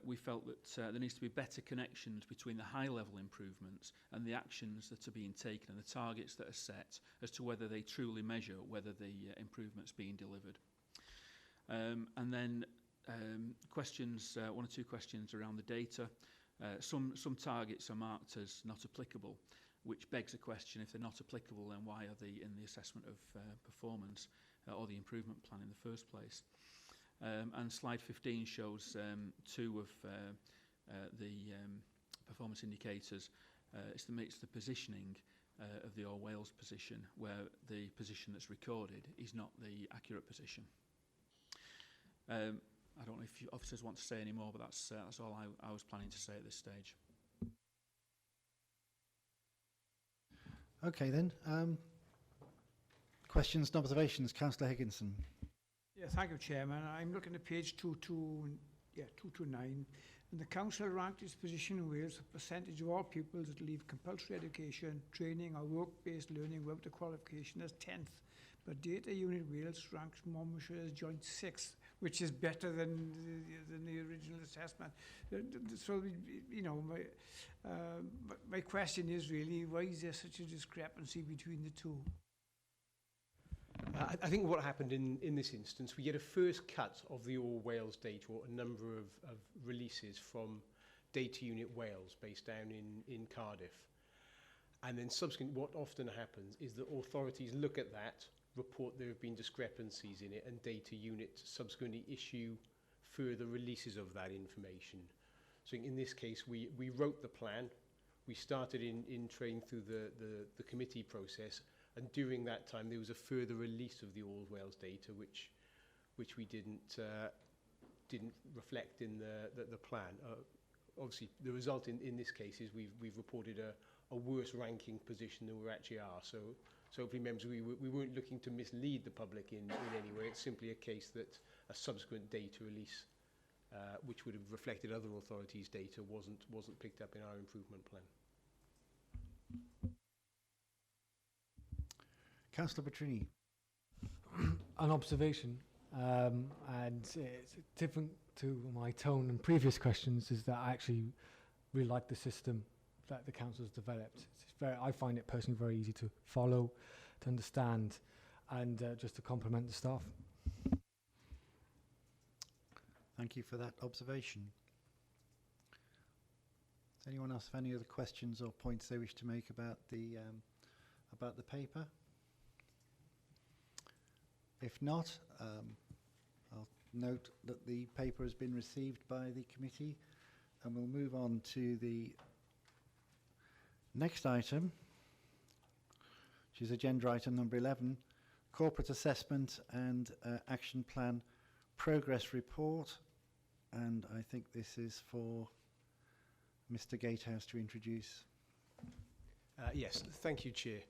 We felt that there needs to be better connections between the high-level improvements and the actions that are being taken and the targets that are set as to whether they truly measure whether the improvement's being delivered. And then questions, one or two questions around the data. Some targets are marked as not applicable, which begs a question: if they're not applicable, then why are they in the assessment of performance or the improvement plan in the first place? And slide 15 shows two of the performance indicators. It's the positioning of the All Wales position, where the position that's recorded is not the accurate position. I don't know if you officers want to say any more, but that's all I was planning to say at this stage. Okay then. Questions and observations, Councillor Higginson. Yeah, thank you, Chairman. I'm looking at page 229, and the council ranked its position in Wales, the percentage of all pupils that leave compulsory education, training or work-based learning without a qualification as 10th. But Data Unit Wales ranks Monmouthshire as joint 6th, which is better than the original assessment. So, you know, my question is really, why is there such a discrepancy between the two? I think what happened in this instance, we get a first cut of the All Wales data, or a number of releases from Data Unit Wales based down in Cardiff. And then subsequently, what often happens is that authorities look at that, report there have been discrepancies in it, and Data Unit subsequently issue further releases of that information. So in this case, we wrote the plan, we started in train through the committee process, and during that time there was a further release of the All Wales data, which we didn't reflect in the plan. Obviously, the result in this case is we've reported a worse ranking position than we actually are. So hopefully, members, we weren't looking to mislead the public in any way. It's simply a case that a subsequent data release, which would have reflected other authorities' data, wasn't picked up in our improvement plan. Councillor Petrini. An observation, and it's different to my tone in previous questions, is that I actually really like the system that the council has developed. I find it personally very easy to follow, to understand, and just to compliment the staff. Thank you for that observation. Does anyone else have any other questions or points they wish to make about the paper? If not, I'll note that the paper has been received by the committee, and we'll move on to the next item, which is agenda item number 11, Corporate Assessment and Action Plan Progress Report. And I think this is for Mr. Gatehouse to introduce. Yes, thank you, Chair.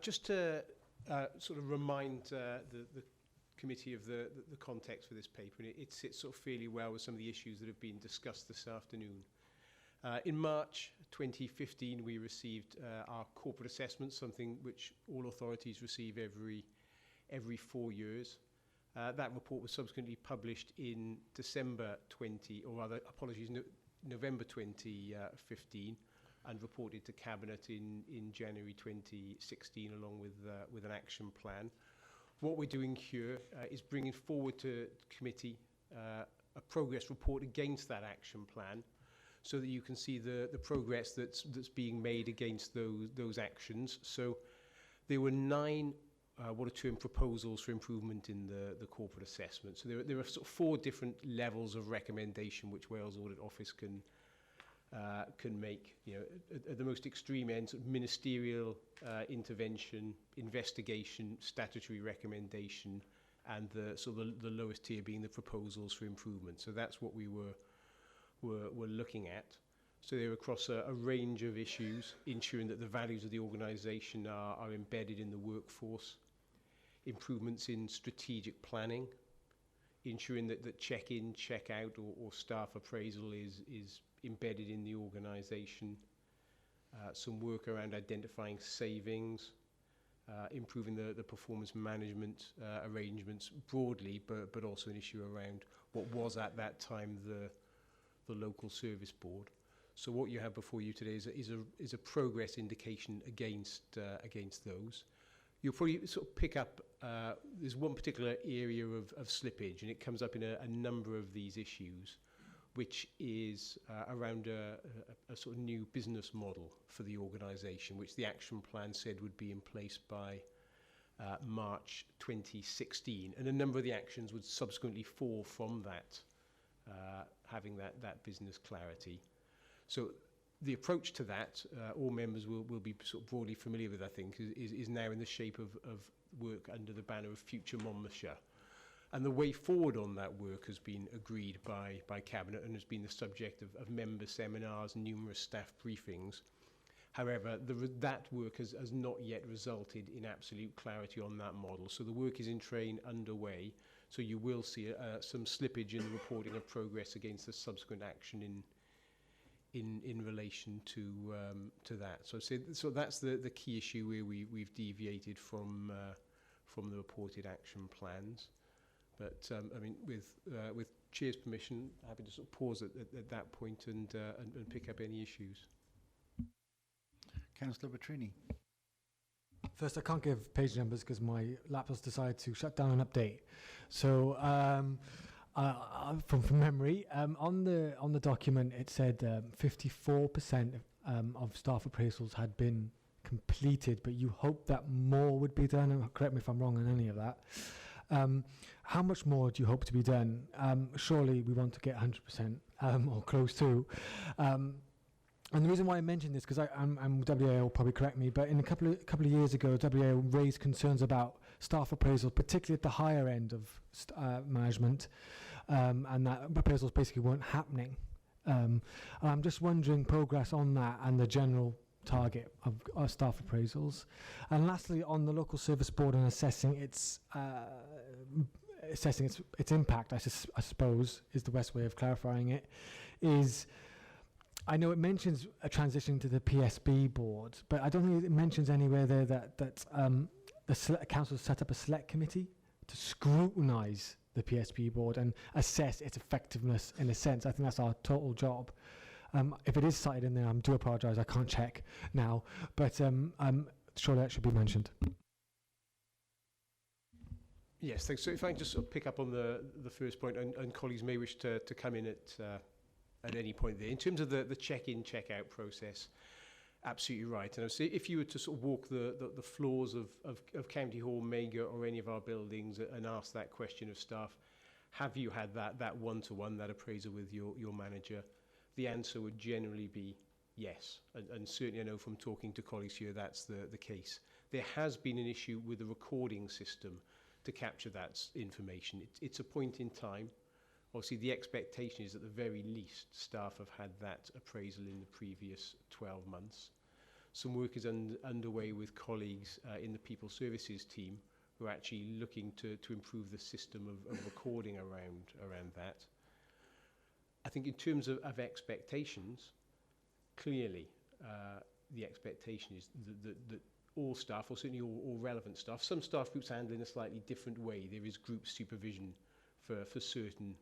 Just to sort of remind the committee of the context for this paper, and it sits sort of fairly well with some of the issues that have been discussed this afternoon. In March 2015, we received our corporate assessment, something which all authorities receive every 4 years. That report was subsequently published in November 2015, and reported to Cabinet in January 2016, along with an action plan. What we're doing here is bringing forward to committee a progress report against that action plan, so that you can see the progress that's being made against those actions. So there were 9 what are termed proposals for improvement in the corporate assessment. So there are sort of 4 different levels of recommendation which Wales Audit Office can make. You know, at the most extreme end, sort of ministerial intervention, investigation, statutory recommendation, and the lowest tier being the proposals for improvement. So that's what we were looking at. So they're across a range of issues, ensuring that the values of the organisation are embedded in the workforce, improvements in strategic planning, ensuring that check-in, check-out or staff appraisal is embedded in the organisation, some work around identifying savings, improving the performance management arrangements broadly, but also an issue around what was at that time the local service board. So what you have before you today is a progress indication against those. You'll probably sort of pick up, there's one particular area of slippage, and it comes up in a number of these issues, which is around a sort of new business model for the organisation, which the action plan said would be in place by March 2016. And a number of the actions would subsequently fall from that, having that business clarity. So the approach to that, all members will be sort of broadly familiar with, I think, is now in the shape of work under the banner of Future Monmouthshire. And the way forward on that work has been agreed by Cabinet and has been the subject of member seminars and numerous staff briefings. However, that work has not yet resulted in absolute clarity on that model. So the work is in train underway. So you will see some slippage in the reporting of progress against the subsequent action in relation to that. So that's the key issue where we've deviated from the reported action plans. But I mean, with Chair's permission, happy to sort of pause at that point and pick up any issues. Councillor Petrini. First, I can't give page numbers because my laptop's decided to shut down and update. So, from memory, on the document, it said 54% of staff appraisals had been completed, but you hope that more would be done. And correct me if I'm wrong on any of that. How much more do you hope to be done? Surely we want to get 100% or close to. And the reason why I mention this, because I'm WA will probably correct me, but in a couple of years ago, WA raised concerns about staff appraisals, particularly at the higher end of management, and that appraisals basically weren't happening. And I'm just wondering progress on that and the general target of staff appraisals. And lastly, on the local service board and assessing its impact, I suppose is the best way of clarifying it, is I know it mentions a transition to the PSB board, but I don't think it mentions anywhere there that the council set up a select committee to scrutinise the PSB board and assess its effectiveness in a sense. I think that's our total job. If it is cited in there, I do apologise, I can't check now, but surely that should be mentioned. Yes, thanks. So if I can just sort of pick up on the first point, and colleagues may wish to come in at any point there. In terms of the check-in, check-out process, absolutely right. And I would say if you were to sort of walk the floors of County Hall, Mega, or any of our buildings and ask that question of staff, have you had that one-to-one, that appraisal with your manager? The answer would generally be yes. And certainly I know from talking to colleagues here that's the case. There has been an issue with the recording system to capture that information. It's a point in time. Obviously, the expectation is at the very least staff have had that appraisal in the previous 12 months. Some work is underway with colleagues in the People Services team who are actually looking to improve the system of recording around that. I think in terms of expectations, clearly the expectation is that all staff, or certainly all relevant staff, some staff groups handle in a slightly different way. There is group supervision for certain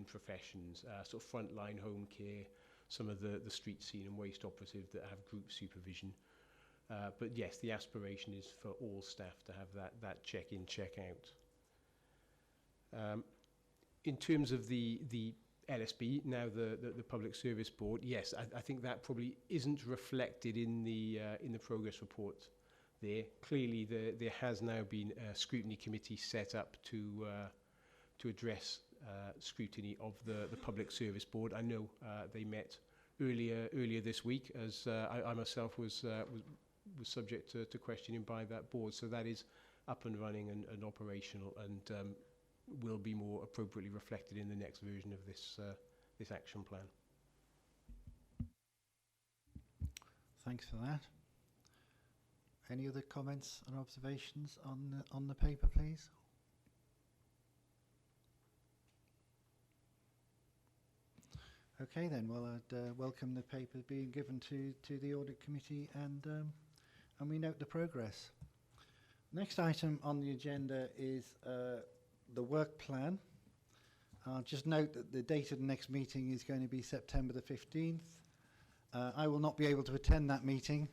professions, sort of frontline home care, some of the street scene and waste operatives that have group supervision. But yes, the aspiration is for all staff to have that check-in, check-out. In terms of the LSB, now the Public Service Board, yes, I think that probably isn't reflected in the progress report there. Clearly, there has now been a scrutiny committee set up to address scrutiny of the Public Service Board. I know they met earlier this week, as I myself was subject to questioning by that board. So that is up and running and operational, and will be more appropriately reflected in the next version of this action plan. Thanks for that. Any other comments and observations on the paper, please? Okay then, well I'd welcome the paper being given to the Audit Committee, and we note the progress. Next item on the agenda is the work plan. I'll just note that the date of the next meeting is going to be September the 15th. I will not be able to attend that meeting,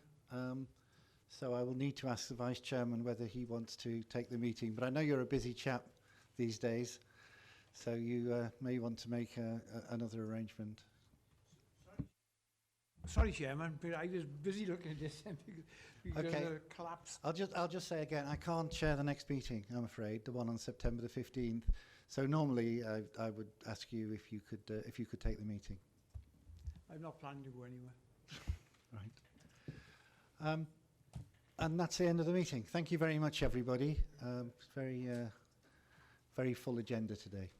so I will need to ask the Vice Chairman whether he wants to take the meeting, but I know you're a busy chap these days, So you may want to make another arrangement. Sorry, Chairman, but I was busy looking at this because Okay. of the collapse. I'll just say again, I can't chair the next meeting, I'm afraid, the one on September the 15th. So normally I would ask you if you could take the meeting. I'm not planning to go anywhere. Right. And that's the end of the meeting. Thank you very much, everybody. Very full agenda today.